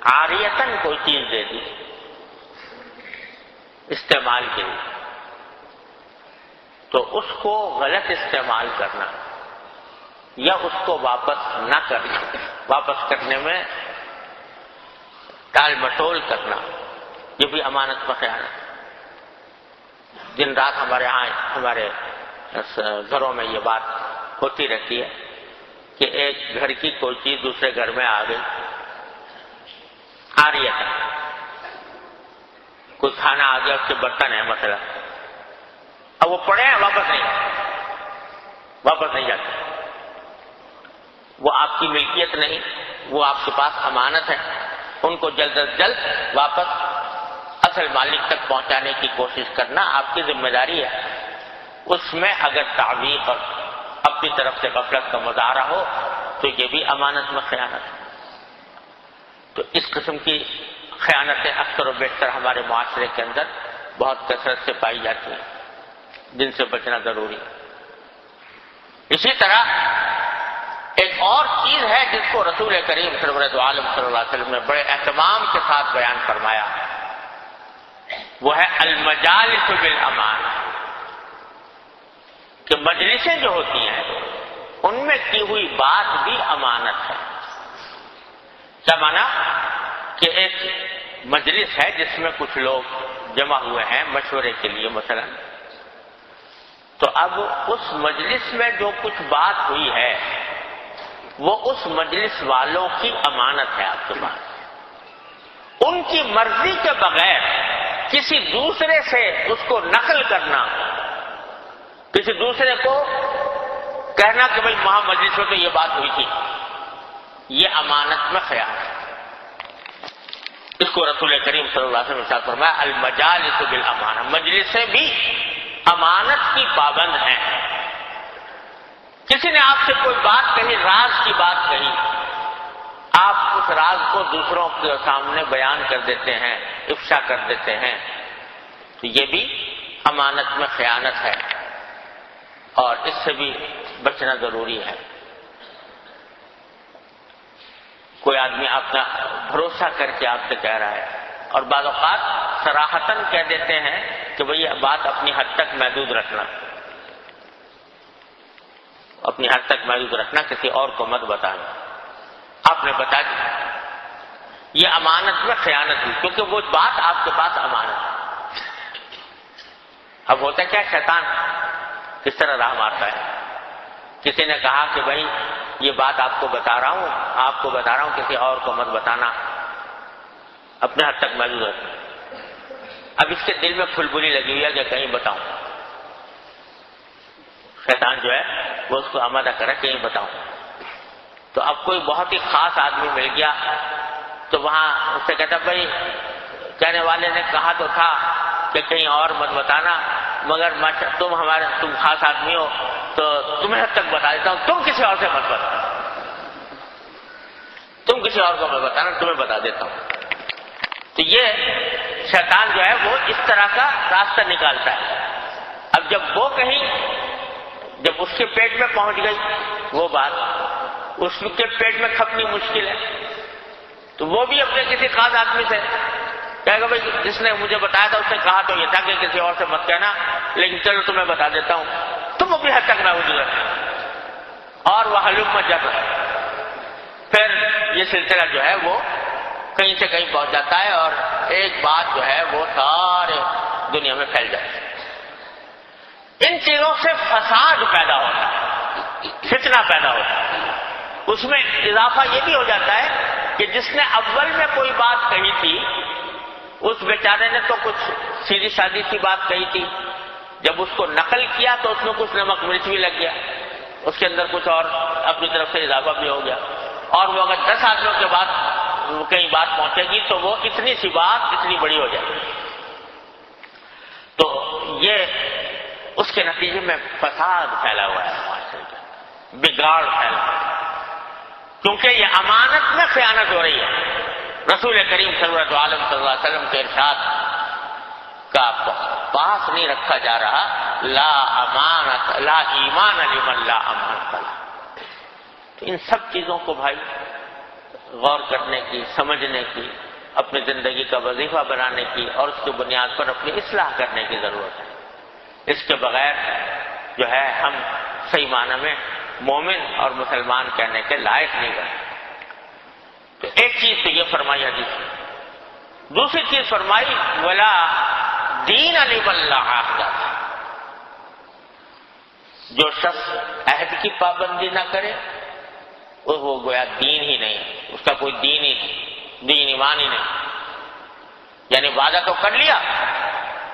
عاریتاً کوئی چیز دے دی استعمال کے لیے، تو اس کو غلط استعمال کرنا یا اس کو واپس نہ کرنا، واپس کرنے میں ٹال مٹول کرنا، یہ بھی امانت پر خیانت ہے۔ دن رات ہمارے گھروں میں یہ بات ہوتی رہتی ہے کہ ایک گھر کی کوئی چیز دوسرے گھر میں آ گئی، آ رہی ہے، کوئی کھانا آ گیا، اس کے برتن ہے مثلا، اب وہ پڑے ہیں، واپس نہیں جاتے، وہ آپ کی ملکیت نہیں، وہ آپ کے پاس امانت ہے، ان کو جلد از جلد واپس اصل مالک تک پہنچانے کی کوشش کرنا آپ کی ذمہ داری ہے۔ اس میں اگر تعویق اور اپنی طرف سے غفلت کا مظاہرہ ہو تو یہ بھی امانت میں خیانت ہے۔ تو اس قسم کی خیانتیں اکثر و بیشتر ہمارے معاشرے کے اندر بہت کثرت سے پائی جاتی ہیں، جن سے بچنا ضروری ہے۔ اسی طرح ایک اور چیز ہے جس کو رسول کریم سرورت عالم صلی اللہ علیہ وسلم نے بڑے اہتمام کے ساتھ بیان فرمایا، وہ ہے المجالس بالامانہ، کہ مجلسیں جو ہوتی ہیں ان میں کی ہوئی بات بھی امانت ہے۔ کیا مانا؟ کہ ایک مجلس ہے جس میں کچھ لوگ جمع ہوئے ہیں مشورے کے لیے مثلا، تو اب اس مجلس میں جو کچھ بات ہوئی ہے وہ اس مجلس والوں کی امانت ہے آپ کے پاس۔ ان کی مرضی کے بغیر کسی دوسرے سے اس کو نقل کرنا، کسی دوسرے کو کہنا کہ بھئی وہاں مجلس میں تو یہ بات ہوئی تھی، یہ امانت میں خیانت ہے۔ اس کو رسول کریم صلی اللہ علیہ وسلم نے فرمایا المجالس بالامانہ، مجلسیں بھی امانت کی پابند ہیں۔ کسی نے آپ سے کوئی بات کہی، راز کی بات کہی، آپ اس راز کو دوسروں کے سامنے بیان کر دیتے ہیں، افشا کر دیتے ہیں، تو یہ بھی امانت میں خیانت ہے، اور اس سے بھی بچنا ضروری ہے۔ کوئی آدمی اپنا بھروسہ کر کے آپ سے کہہ رہا ہے، اور بعض اوقات صراحتاً کہہ دیتے ہیں کہ بھئی یہ بات اپنی حد تک محدود رکھنا، اپنی حد تک محدود رکھنا، کسی اور کو مت بتانا۔ آپ نے بتا دیا، یہ امانت میں خیانت ہوئی، کیونکہ وہ بات آپ کے پاس امانت ہے۔ اب ہوتا کیا، شیطان کس طرح راہ مارتا ہے۔ کسی نے کہا کہ بھائی یہ بات آپ کو بتا رہا ہوں، کسی اور کو مت بتانا، اپنے حد تک محدود رکھنا۔ اب اس کے دل میں کھلبلی لگی ہوئی ہے کہ کہیں بتاؤں، شیطان جو ہے وہ اس کو آمادہ کرے کہیں بتاؤں۔ تو اب کوئی بہت ہی خاص آدمی مل گیا تو وہاں اس سے کہتا بھائی کہنے والے نے کہا تو تھا کہ کہیں اور مت بتانا، مگر تم خاص آدمی ہو تو تمہیں حد تک بتا دیتا ہوں، تم کسی اور سے مت بتانا، تم کسی اور کو مت بتانا، تمہیں بتا دیتا ہوں۔ تو یہ شیطان جو ہے وہ اس طرح کا راستہ نکالتا ہے۔ اب جب وہ کہیں، جب اس کے پیٹ میں پہنچ گئی وہ بات، اس کے پیٹ میں کھپنی مشکل ہے، تو وہ بھی اپنے کسی خاص آدمی سے کہے گا بھائی جس نے مجھے بتایا تھا اس نے کہا تو یہ تھا کہ کسی اور سے مت کہنا، لیکن چلو تمہیں بتا دیتا ہوں، تم اپنی حد تک محدود رکھنا، اور وہ حلم جب پھر یہ سلسلہ جو ہے وہ کہیں سے کہیں پہنچ جاتا ہے، اور ایک بات جو ہے وہ سارے دنیا میں پھیل جاتی ہے۔ ان چیزوں سے فساد پیدا ہوتا ہے، فتنہ پیدا ہوتا ہے۔ اس میں اضافہ یہ بھی ہو جاتا ہے کہ جس نے اول میں کوئی بات کہی تھی اس بیچارے نے تو کچھ سیدھی سادی سی بات کہی تھی، جب اس کو نقل کیا تو اس میں کچھ نمک مرچ بھی لگ گیا، اس کے اندر کچھ اور اپنی طرف سے اضافہ بھی ہو گیا، اور وہ اگر 10 آدمیوں کے بعد کہیں بات پہنچے گی تو وہ اتنی سی بات اتنی بڑی ہو جائے گی۔ تو یہ اس کے نتیجے میں فساد پھیلا ہوا ہے، معاشرے کا بگاڑ پھیلا ہوا ہے، کیونکہ یہ امانت میں خیانت ہو رہی ہے۔ رسول کریم صلی اللہ علیہ وسلم کے ارشاد کا پاس نہیں رکھا جا رہا، لا ایمان لمن لا امانت له۔ تو ان سب چیزوں کو بھائی غور کرنے کی، سمجھنے کی، اپنی زندگی کا وظیفہ بنانے کی، اور اس کی بنیاد پر اپنی اصلاح کرنے کی ضرورت ہے۔ اس کے بغیر جو ہے ہم صحیح معنی میں مومن اور مسلمان کہنے کے لائق نہیں بنے۔ تو ایک چیز تو یہ فرمائی حدیث میں، دوسری چیز فرمائی ولا دین لمن لا عہد له۔ جو شخص عہد کی پابندی نہ کرے وہ گویا دین ہی نہیں، اس کا کوئی دین ایمان ہی نہیں، یعنی وعدہ تو کر لیا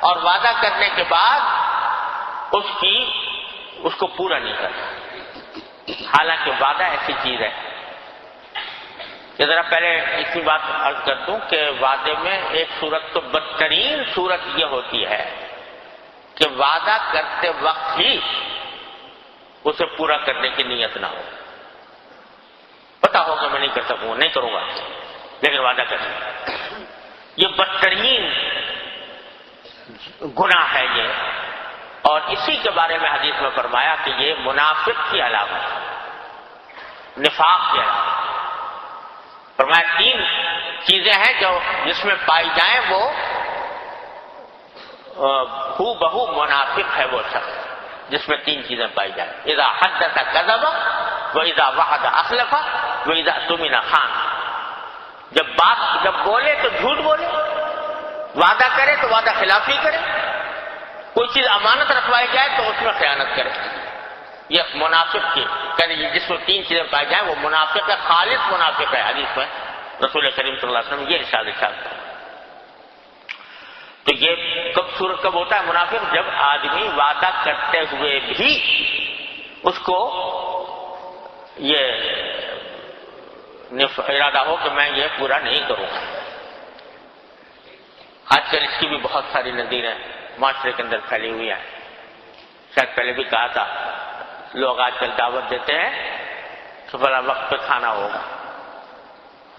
اور وعدہ کرنے کے بعد اس کو پورا نہیں کرنا۔ حالانکہ وعدہ ایسی چیز ہے کہ ذرا پہلے اسی بات عرض کر دوں کہ وعدے میں ایک صورت تو بدترین صورت یہ ہوتی ہے کہ وعدہ کرتے وقت ہی اسے پورا کرنے کی نیت نہ ہو، پتا ہو کہ میں نہیں کر سکوں، نہیں کروں گا، لیکن وعدہ کر سکوں۔ یہ بدترین گناہ ہے یہ، اور اسی کے بارے میں حدیث میں فرمایا کہ یہ منافق کی علامت ہے، نفاق کی علامت ہے۔ فرمایا 3 چیزیں ہیں جو جس میں پائی جائیں وہ ہو بہو منافق ہے وہ شخص جس میں 3 چیزیں پائی جائیں، اذا حدث کذب واذا وعد اخلف واذا اؤتمن خان۔ جب بولے تو جھوٹ بولے، وعدہ کرے تو وعدہ خلافی کرے، کوئی چیز امانت رکھوائی جائے تو اس میں خیانت کرے۔ یہ منافق کی جس میں 3 چیزیں پائی جائیں وہ منافق ہے، خالص منافق ہے۔ حدیث میں رسول کریم صلی اللہ علیہ وسلم یہ ارشاد کرتے ہیں۔ تو یہ صورت کب ہوتا ہے منافق؟ جب آدمی وعدہ کرتے ہوئے بھی اس کو یہ ارادہ ہو کہ میں یہ پورا نہیں کروں گا۔ آج کل اس کی بھی بہت ساری نظیریں معاشرے کے اندر پھیلی ہوئی ہیں۔ شاید پہلے بھی کہا تھا لوگ آج کل دعوت دیتے ہیں کہ فلاں وقت پہ کھانا ہوگا.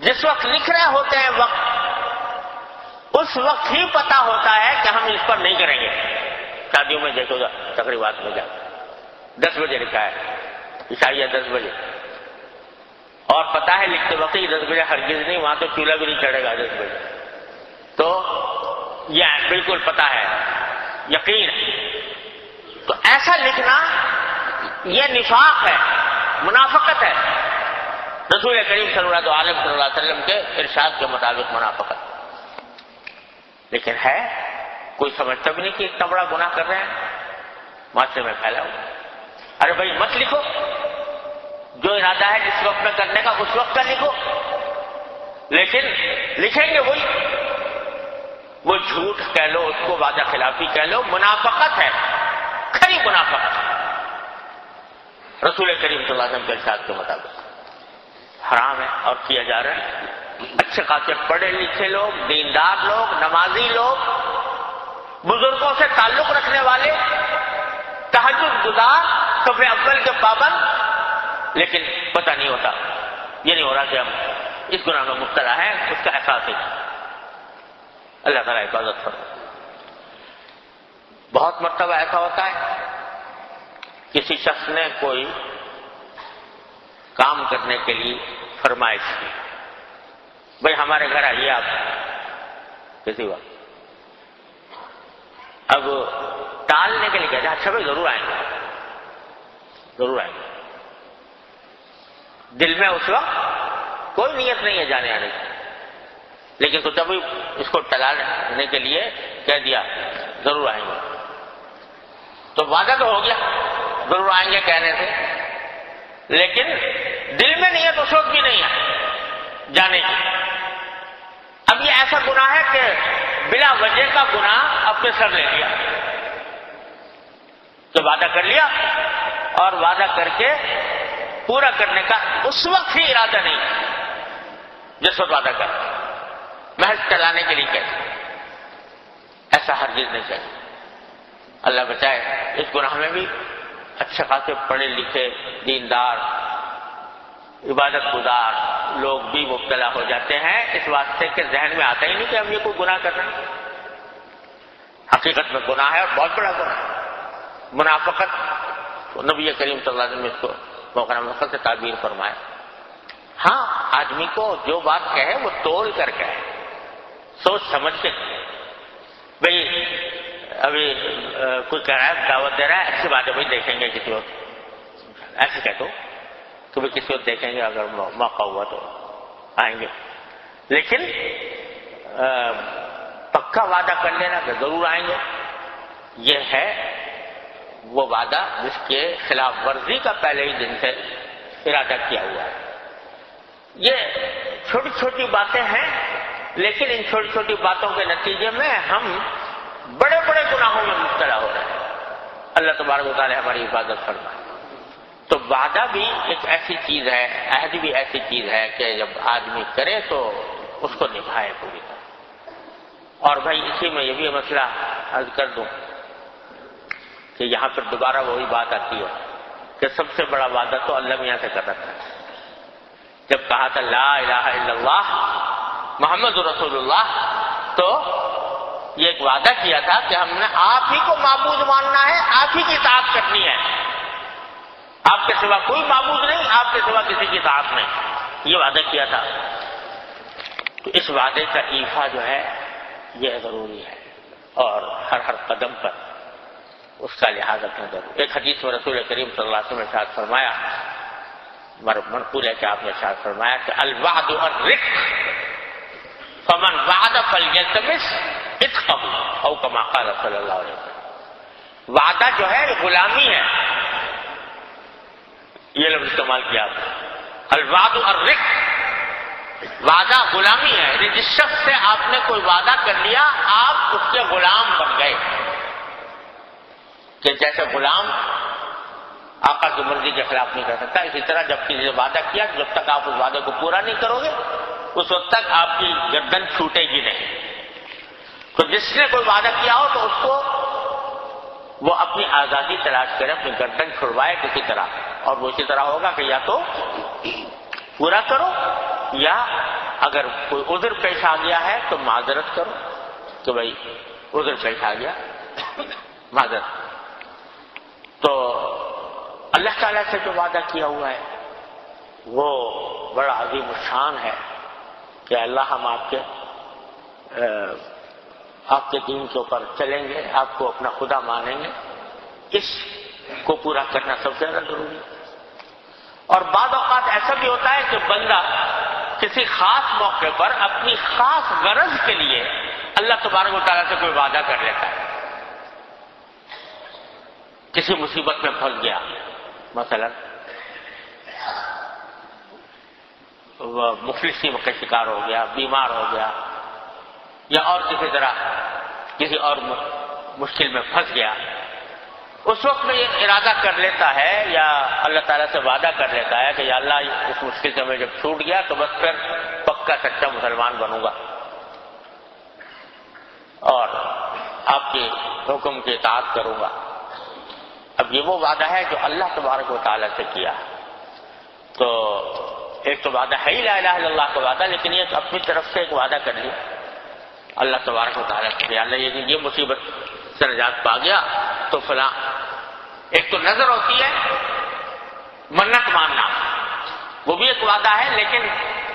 جس وقت لکھ رہے ہوتے ہیں وقت، اس وقت ہی پتا ہوتا ہے کہ ہم اس پر نہیں کریں گے. شادیوں میں دیکھو تقریبات میں جا 10 بجے لکھا ہے عشائیہ 10 بجے، اور پتا ہے لکھتے وقت ہی 10 بجے ہرگز نہیں، وہاں تو چولہا بھی نہیں چڑھے گا 10 بجے. تو یہ بالکل پتا ہے، یقین ہے. تو ایسا لکھنا یہ نفاق ہے، منافقت ہے. رسول کریم صلی اللہ علیہ وسلم کے ارشاد کے مطابق منافقت. لیکن ہے کوئی سمجھتا بھی نہیں کہ اتنا بڑا گناہ کر رہے ہیں، معاشرے میں پھیلا ہوا. ارے بھائی مت لکھو، جو ارادہ ہے جس وقت میں کرنے کا اس وقت کا لکھو. لیکن لکھیں گے وہی، وہ جھوٹ کہہ لو، اس کو وعدہ خلافی کہہ لو، منافقت ہے، کھری منافقت. رسول کریم صلی اللہ علیہ وسلم کے ارشاد کے مطابق حرام ہے اور کیا جا رہا ہے. اچھے خاصے پڑھے لکھے لوگ، دیندار لوگ، نمازی لوگ، بزرگوں سے تعلق رکھنے والے، تہجد گزار، صف اول کے پابند، لیکن پتہ نہیں ہوتا، یہ نہیں ہو رہا کہ ہم اس گناہ میں مبتلا ہیں، اس کا احساس ہی. اللہ تعالیٰ حفاظت فرمائے. بہت مرتبہ ایسا ہوتا ہے کسی شخص نے کوئی کام کرنے کے لیے فرمائش کی، بھئی ہمارے گھر آئیے آپ کسی وقت. اب ٹالنے کے لیے کہتے ہیں اچھا بھائی ضرور آئیں گے، ضرور آئیں گے. دل میں اس وقت کوئی نیت نہیں ہے جانے آنے کی، لیکن تو جب اس کو ٹلانے کے لیے کہہ دیا ضرور آئیں گے، تو وعدہ تو ہو گیا ضرور آئیں گے کہنے سے، لیکن دل میں نیت اس وقت بھی نہیں ہے جانے کی. اب یہ ایسا گناہ ہے کہ بلا وجہ کا گناہ اپنے سر لے لیا، کہ وعدہ کر لیا اور وعدہ کر کے پورا کرنے کا اس وقت ہی ارادہ نہیں جس وقت وعدہ کر، محض چلانے کے لیے کہتے. ایسا ہرگز نہیں چاہیے. اللہ بچائے. اس گناہ میں بھی اچھے خاصے پڑھے لکھے دیندار عبادت گزار لوگ بھی مبتلا ہو جاتے ہیں، اس واسطے کہ ذہن میں آتا ہی نہیں کہ ہم یہ کوئی گناہ کر رہے ہیں. حقیقت میں گناہ ہے اور بہت بڑا گناہ ہے. منافقت نبی کریم صلی اللہ علیہ وسلم نے اس کو موقع منافقت سے تعبیر فرمایا. ہاں آدمی کو جو بات کہے وہ تول کر کہے، سوچ سمجھ کے. بھئی ابھی کوئی کہہ رہا ہے دعوت دے رہا ہے، اچھی بات ہے بھائی دیکھیں گے کسی وقت، ایسے کہہ دو کہ بھائی کسی وقت دیکھیں گے، اگر موقع ہوا تو آئیں گے. لیکن پکا وعدہ کر لینا کہ ضرور آئیں گے، یہ ہے وہ وعدہ جس کے خلاف ورزی کا پہلے ہی دن سے ارادہ کیا ہوا ہے. یہ چھوٹی چھوٹی باتیں ہیں، لیکن ان چھوٹی چھوٹی باتوں کے نتیجے میں ہم بڑے بڑے گناہوں میں مبتلا ہو رہے ہیں. اللہ تبارک و تعالی ہماری حفاظت فرمائے. تو وعدہ بھی ایک ایسی چیز ہے، عہد بھی ایسی چیز ہے کہ جب آدمی کرے تو اس کو نبھائے پوری طرح. اور بھائی اسی میں یہ بھی مسئلہ عرض کر دوں کہ یہاں پر دوبارہ وہی بات آتی ہے کہ سب سے بڑا وعدہ تو اللہ میاں سے کر رکھا ہے. جب کہا تھا لا الہ الا اللہ محمد رسول اللہ، تو یہ ایک وعدہ کیا تھا کہ ہم نے آپ ہی کو معبود ماننا ہے، آپ ہی کی اطاعت کرنی ہے، آپ کے سوا کوئی معبود نہیں، آپ کے سوا کسی کی اطاعت نہیں. یہ وعدہ کیا تھا. تو اس وعدے کا ایفا جو ہے یہ ضروری ہے، اور ہر قدم پر اس کا لحاظ رکھنا ضروری. ایک حدیث میں رسول کریم صلی اللہ علیہ وسلم نے ارشاد فرمایا، منقول ہے کہ آپ نے ارشاد فرمایا کہ الوعد الرق فمن وعد فلیلتمس اتقه او کما قال صلی اللہ علیہ وسلم. وعدہ جو ہے غلامی ہے، یہ لفظ استعمال کیا آپ نے. الوعد الرق، وعدہ غلامی ہے، یعنی جس شخص سے آپ نے کوئی وعدہ کر لیا آپ اس کے غلام بن گئے. کہ جیسے غلام آقا کی مرضی کے خلاف نہیں کر سکتا، اسی طرح جب کسی سے وعدہ کیا جب تک آپ اس وعدے کو پورا نہیں کرو گے اس وقت تک آپ کی گردن چھوٹے گی نہیں. تو جس نے کوئی وعدہ کیا ہو تو اس کو وہ اپنی آزادی تلاش کرے، اپنی گردن چھڑوائے کسی طرح، اور وہ اسی طرح ہوگا کہ یا تو پورا کرو، یا اگر کوئی عذر پیش آ گیا ہے تو معذرت کرو کہ بھائی عذر پیش آ گیا، معذرت۔ تو اللہ تعالیٰ سے جو وعدہ کیا ہوا ہے وہ بڑا عظیم الشان ہے کہ اللہ ہم آپ کے دین کے اوپر چلیں گے، آپ کو اپنا خدا مانیں گے، اس کو پورا کرنا سب سے زیادہ ضروری ہے۔ اور بعض اوقات ایسا بھی ہوتا ہے کہ بندہ کسی خاص موقع پر اپنی خاص غرض کے لیے اللہ تبارک و تعالیٰ سے کوئی وعدہ کر لیتا ہے، کسی مصیبت میں پھنس گیا، مثلا مفلسی کا شکار ہو گیا، بیمار ہو گیا، یا اور کسی طرح کسی اور مشکل میں پھنس گیا، اس وقت میں یہ ارادہ کر لیتا ہے یا اللہ تعالیٰ سے وعدہ کر لیتا ہے کہ یا اللہ اس مشکل سے میں جب چھوٹ گیا تو بس پھر پکا سچا مسلمان بنوں گا اور آپ کے حکم کی اطاعت کروں گا۔ اب یہ وہ وعدہ ہے جو اللہ تبارک و تعالیٰ سے کیا۔ تو ایک تو وعدہ ہے ہی لا الہ الا اللہ کا وعدہ، لیکن یہ اپنی طرف سے ایک وعدہ کر لیا اللہ تبارک و تعالیٰ سے، اللہ یہ مصیبت سے نجات پا گیا تو فلاں۔ ایک تو نظر ہوتی ہے، منت ماننا، وہ بھی ایک وعدہ ہے، لیکن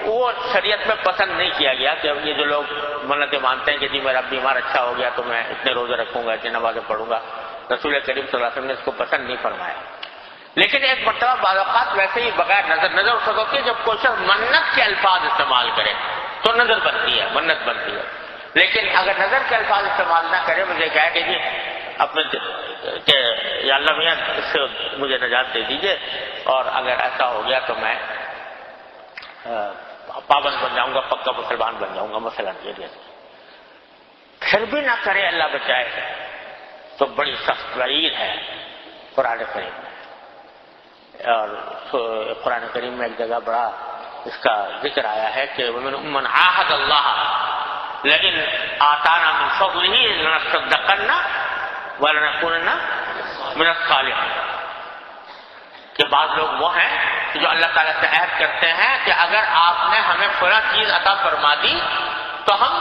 وہ شریعت میں پسند نہیں کیا گیا کہ یہ جو لوگ منتیں مانتے ہیں کہ جی میرا بیمار اچھا ہو گیا تو میں اتنے روزے رکھوں گا، اتنی نمازیں پڑھوں گا، رسول کریم صلی اللہ علیہ وسلم نے اس کو پسند نہیں فرمایا۔ لیکن ایک مرتبہ بعض اوقات ویسے ہی بغیر نظر اس وقت ہوتی ہے جب کوئی شخص منت کے الفاظ استعمال کرے تو نظر بنتی ہے، منت بنتی ہے۔ لیکن اگر نظر کے الفاظ استعمال نہ کرے، مجھے کہا کہ جی اپنے کہ یا اللہ میاں اس سے مجھے نجات دے دیجیے، اور اگر ایسا ہو گیا تو میں پابند بن جاؤں گا، پکا مسلمان بن جاؤں گا مثلا، پھر بھی نہ کرے اللہ بچائے تو بڑی سخت وعید ہے قرآن کریم میں۔ اور قرآن کریم میں ایک جگہ بڑا اس کا ذکر آیا ہے کہ وَمِنْهُمْ مَنْ عَاهَدَ اللَّهَ لَئِنْ آتَانَا مِنْ فَضْلِهِ لَنَصَّدَّقَنَّ وَلَنَكُونَنَّ مِنَ الصَّالِحِينَ، کہ بعض لوگ وہ ہیں کہ جو اللہ تعالیٰ سے عہد کرتے ہیں کہ اگر آپ نے ہمیں فلاں چیز عطا فرما دی تو ہم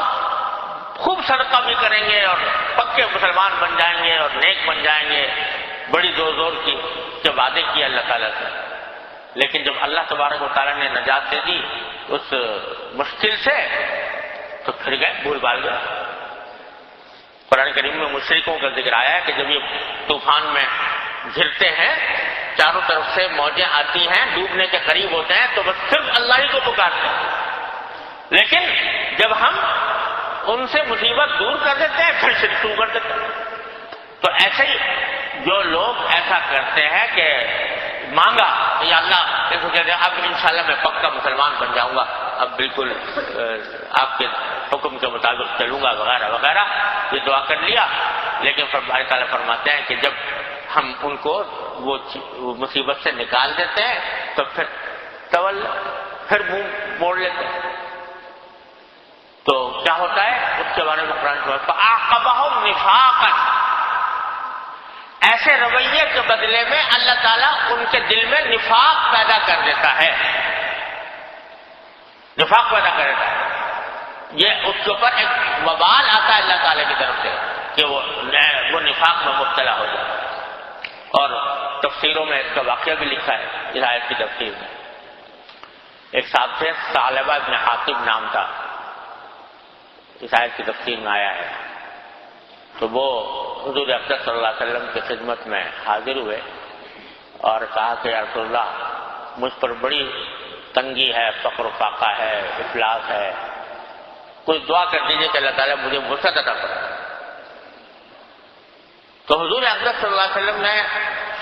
خوب صدقہ بھی کریں گے اور پکے مسلمان بن جائیں گے اور نیک بن جائیں گے، بڑی زور زور کی کے وعدے کیے اللہ تعالیٰ سے۔ لیکن جب اللہ تبارک و تعالیٰ نے نجات دے دی اس مشکل سے تو پھر گئے، بھول بھال گئے۔ قرآن کریم میں مشرکوں کا ذکر آیا ہے کہ جب یہ طوفان میں گھرتے ہیں، چاروں طرف سے موجیں آتی ہیں، ڈوبنے کے قریب ہوتے ہیں، تو بس صرف اللہ ہی کو پکارتے ہیں، لیکن جب ہم ان سے مصیبت دور کر دیتے ہیں پھر شرک شروع کر دیتے ہیں۔ تو ایسے ہی جو لوگ ایسا کرتے ہیں کہ مانگا یا اللہ دیکھو کہتے ہیں اب انشاءاللہ میں پکا مسلمان بن جاؤں گا، اب بالکل آپ کے حکم کے مطابق چلوں گا وغیرہ وغیرہ، یہ دعا کر لیا، لیکن اللہ تعالیٰ فرماتے ہیں کہ جب ہم ان کو وہ مصیبت سے نکال دیتے ہیں تو پھر منہ موڑ لیتے ہیں۔ تو کیا ہوتا ہے اس کے بارے میں قرآن فَأَعْقَبَهُمْ نِفَاقًا، ایسے رویے کے بدلے میں اللہ تعالیٰ ان کے دل میں نفاق پیدا کر دیتا ہے، نفاق پیدا کر دیتا ہے۔ یہ اس کے اوپر ایک وبال آتا ہے اللہ تعالیٰ کی طرف سے کہ وہ نفاق میں مبتلا ہو جائے۔ اور تفسیروں میں اس کا واقعہ بھی لکھا ہے، اس آیت کی تفسیر میں ایک صاحب سے ثعلبہ ابن حاطب نام تھا، اس آیت کی تفسیر میں آیا ہے، تو وہ حضور اقدس صلی اللہ علیہ وسلم کی خدمت میں حاضر ہوئے اور کہا کہ یا رسول اللہ مجھ پر بڑی تنگی ہے، فقر و فاقہ ہے، افلاس ہے، کوئی دعا کر دیجیے کہ اللہ تعالیٰ مجھے وسعت عطا فرمائے۔ تو حضور اقدس صلی اللہ علیہ وسلم نے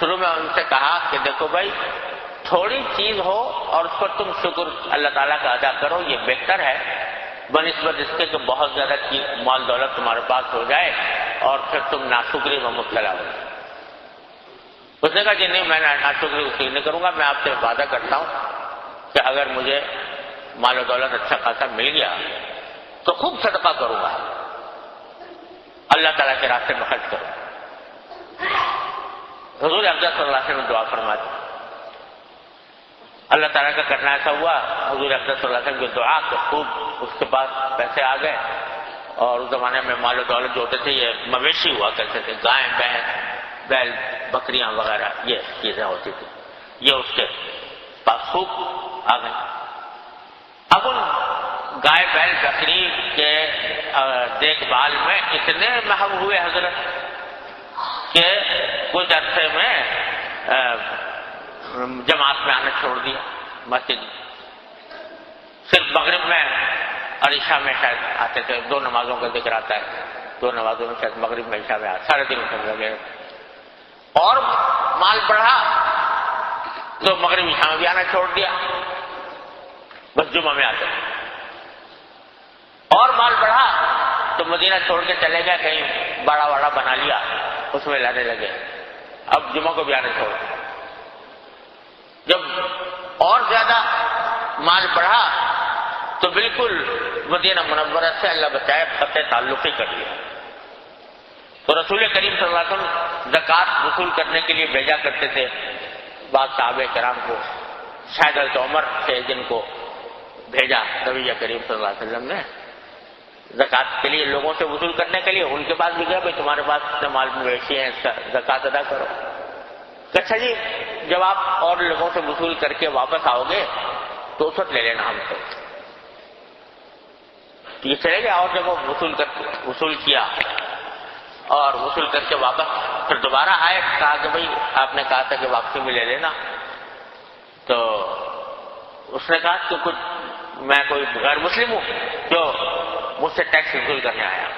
شروع میں ان سے کہا کہ دیکھو بھائی تھوڑی چیز ہو اور اس پر تم شکر اللہ تعالیٰ کا ادا کرو، یہ بہتر ہے بنسبت اس کے کہ بہت زیادہ مال دولت تمہارے پاس ہو جائے اور پھر تم ناشکری میں مبتلا ہو جائے۔ اس نے کہا کہ نہیں، میں ناشکری اس لیے نہیں کروں گا، میں آپ سے وعدہ کرتا ہوں کہ اگر مجھے مال و دولت اچھا خاصا مل گیا تو خوب صدقہ کروں گا، اللہ تعالیٰ کے راستے میں خرچ کروں گا۔ حضور افضل صلی اللہ علیہ وسلم دعا فرماتے. اللہ تعالیٰ کا کرنا ایسا ہوا حضور افضل صلی اللہ علیہ وسلم کی دعا تو خوب اس کے پاس پیسے آ گئے. اور اس زمانے میں مال و دولت جو ہوتے تھے یہ مویشی ہوا کرتے تھے, گائیں بھینس بیل بکریاں وغیرہ یہ چیزیں ہوتی تھی, یہ اس کے پاس خوب آ گئے. اب ان گائے بیل بکری کے دیکھ بھال میں اتنے محو ہوئے حضرت کہ کچھ عرصے میں جماعت میں آنا چھوڑ دیا. مسجد صرف مغرب میں اور عشاء میں شاید آتے تھے. 2 نمازوں کا ذکر آتا ہے, 2 نمازوں میں شاید مغرب میں عشاء میں آتے, سارے دن اٹھنے لگے. اور مال بڑھا تو مغرب عشاء میں بھی آنا چھوڑ دیا, بس جمعہ میں آتے. اور مال بڑھا تو مدینہ چھوڑ کے چلے گئے, کہیں بڑا بڑا بنا لیا اس میں لانے لگے. اب جمعہ کو بھی آنے چھوڑ. جب اور زیادہ مال بڑھا تو بالکل مدینہ منورہ سے اللہ بچائے قطع تعلق ہی کر لیا. تو رسول کریم صلی اللہ علیہ وسلم زکوٰۃ وصول کرنے کے لیے بھیجا کرتے تھے بعض صحابہ کرام کو. شاید حضرت عمر تھے جن کو بھیجا نبی کریم صلی اللہ علیہ وسلم نے زکوٰۃ کے لیے, لوگوں سے وصول کرنے کے لیے. ان کے پاس بھی گیا, بھائی تمہارے پاس اتنے مال مویشی ہیں, اس کا زکوٰۃ ادا کرو. اچھا جی, جب آپ اور لوگوں سے وصول کر کے واپس آؤ گے تو اس وقت لے لینا ہم سے. یہ چلے گیا اور جب وہ وصول کیا اور وصول کر کے واپس پھر دوبارہ آئے, کہا کہ بھائی آپ نے کہا تھا کہ واپسی میں لے لینا. تو اس نے کہا کہ کچھ میں کوئی غیر مسلم ہوں جو مجھ سے ٹیکس وصول کرنے آیا,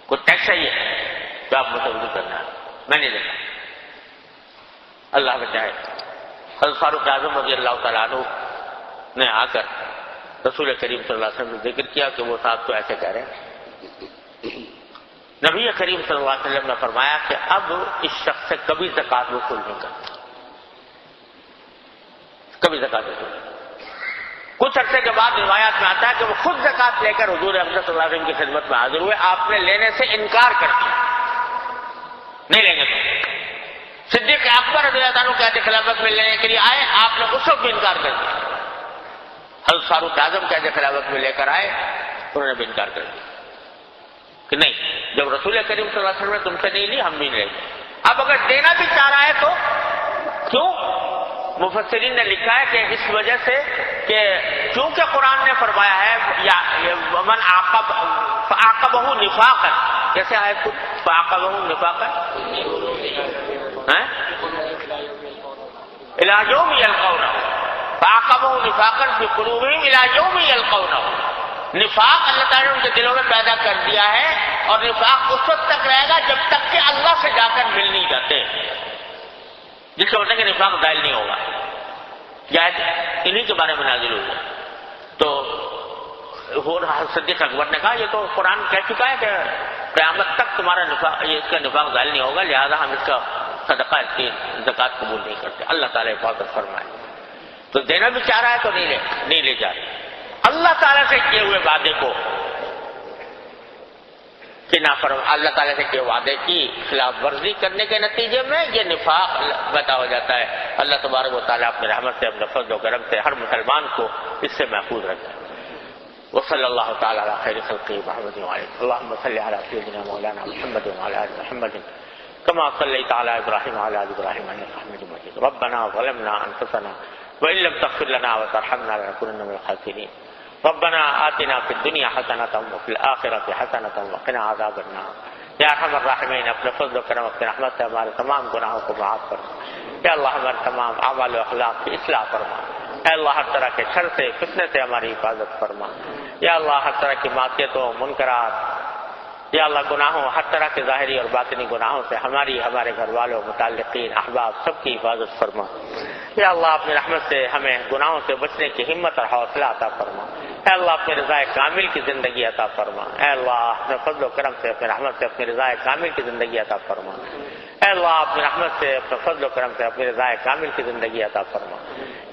کوئی ٹیکس چاہیے تو آپ مجھ سے وصول کرنا ہے, میں نہیں دیتا. اللہ بچائے. حضرت فاروق اعظم رضی اللہ تعالیٰ عنہ نے آ کر رسول کریم صلی اللہ علیہ وسلم نے ذکر کیا کہ وہ صاحب تو ایسے کہہ رہے ہیں. نبی کریم صلی اللہ علیہ وسلم نے فرمایا کہ اب اس شخص سے کبھی زکوٰۃ وصول نہیں کرتا, کبھی زکوٰۃ وصول نہیں. کچھ عرصے کے بعد روایات میں آتا ہے کہ وہ خود زکوٰۃ لے کر حضور اکرم صلی اللہ علیہ وسلم کی خدمت میں حاضر ہوئے. آپ نے لینے سے انکار کر دیا, نہیں لیں گے. تو صدیق اکبر رضی اللہ عنہ قیادت خلافت میں لینے کے لیے آئے, آپ نے اس وقت بھی انکار کر دیا. حضرت فاروق اعظم قیادت خلافت میں لے کر آئے, انہوں نے بھی انکار کر دیا کہ نہیں, جب رسول کریم صلی اللہ علیہ وسلم نے تم سے نہیں لی ہم بھی نہیں لیں گے. اب اگر دینا بھی چاہ رہا ہے تو کیوں؟ مفسرین نے لکھا ہے کہ اس وجہ سے کہ چونکہ قرآن نے فرمایا ہے یا من فعاقبہ نفاقا, کیسے آئے کچھ فعاقبہ نفاقا الی یوم یلقونہ, فعاقبہ نفاقا فی قلوبہم الی یوم یلقونہ. نفاق اللہ تعالیٰ نے ان کے دلوں میں پیدا کر دیا ہے اور نفاق اس وقت تک رہے گا جب تک کہ اللہ سے جا کر مل نہیں جاتے, جس کا مطلب کہ نفاق ظاہر نہیں ہوگا. انہی کے بارے میں نازل ہوئی. تو صدیق اکبر نے کہا یہ تو قرآن کہہ چکا ہے کہ قیامت تک تمہارا نفاق, یہ اس کا نفاق ظاہر نہیں ہوگا, لہذا ہم اس کا صدقہ, اس کی زکوٰۃ قبول نہیں کرتے. اللہ تعالیٰ حفاظت فرمائے. تو دینا بھی چاہ رہا ہے تو نہیں لے جا رہے. اللہ تعالیٰ سے کیے ہوئے وعدے کو کہ اللہ تعالیٰ سے کیے وعدے کی خلاف ورزی کرنے کے نتیجے میں یہ نفاق پیدا ہو جاتا ہے. اللہ تبارک و تعالیٰ اپنے رحمت سے, اپنے فضل و کرم سے ہر مسلمان کو اس سے محفوظ رکھے. وصلی اللہ تعالیٰ علی خیر خلقہ محمد اللہم صلی علی سیدنا مولانا محمد وعلی آل محمد کما صلیت علی ابراہیم وعلی آل ابراہیم انک حمید مجید. ربنا ظلمنا انفسنا وان لم تغفر لنا وترحمنا لنکونن من الخاسرین. ربنا آتنا فی الدنیا حسنۃ وفی الآخرۃ حسنۃ وقنا عذاب النار. یا ارحم الراحمین, اپنے فضل و کرم, اپنے رحمت سے ہمارے تمام گناہوں کو معاف فرما. یا اللہ ہمارے تمام اعمال و اخلاق کی اصلاح فرما. اے اللہ ہر طرح کے شر سے, فتنے سے ہماری حفاظت فرما. یا اللہ ہر طرح کی معصیتوں, منکرات, یا اللہ گناہوں, ہر طرح کے ظاہری اور باطنی گناہوں سے ہماری, ہمارے گھر والوں, متعلقین, احباب سب کی حفاظت فرما. یا اللہ اپنی رحمت سے ہمیں گناہوں سے بچنے کی ہمت اور حوصلہ عطا فرما. اے اللہ اپنے رضا کامل کی زندگی عطا فرما. اے اللہ اپنے فضل و کرم سے, اپنے رحمت سے اپنی رضا کامل کی زندگی عطا فرما. اے اللہ اپنی رحمت سے, اپنے فضل و کرم سے اپنی رضا کامل کی زندگی عطا فرما.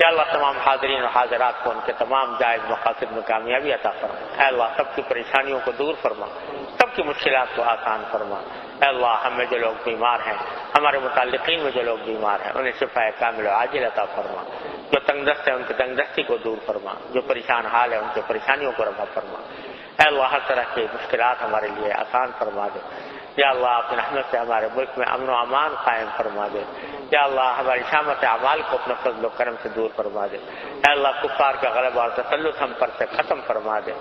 یا اللہ تمام حاضرین اور حاضرات کو ان کے تمام جائز مقاصد میں کامیابی عطا فرما. اے اللہ سب کی پریشانیوں کو دور فرما, سب کی مشکلات کو آسان فرما. اے اللہ ہم میں جو لوگ بیمار ہیں, ہم ہمارے متعلقین میں جو لوگ بیمار ہیں انہیں شفا کامل و عاجل عطا فرما، جو تنگ دست ہے ان کی تنگ دستی کو دور فرما، جو پریشان حال ہے ان کی پریشانیوں کو رفع فرما۔ اے اللہ ہر طرح کی مشکلات ہمارے لیے آسان فرما دے۔ یا اللہ اپنے رحمت سے ہمارے ملک میں امن و امان قائم فرما دے۔ یا اللہ ہماری شامت اعمال کو اپنے فضل و کرم سے دور فرما دے۔ یا اللہ کفار کا غلبہ اور تسلط ہم پر سے ختم فرما دے۔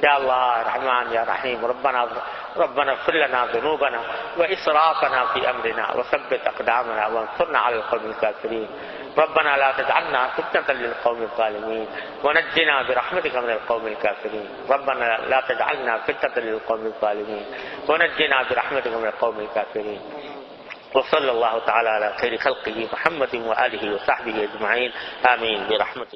یا اللہ رحمان یا رحیم ربنا اغفر لنا ذنوبنا واسرافنا في امرنا وثبت اقدامنا وانصرنا على القوم الكافرين ربنا لا تجعلنا فتنة للقوم الظالمين ونجنا برحمتك من القوم الكافرين ربنا لا تجعلنا فتنة للقوم الظالمين ونجنا برحمتك من القوم الكافرين وصلى الله تعالى على خير خلقه محمد وآله وصحبه أجمعين آمين برحمتك.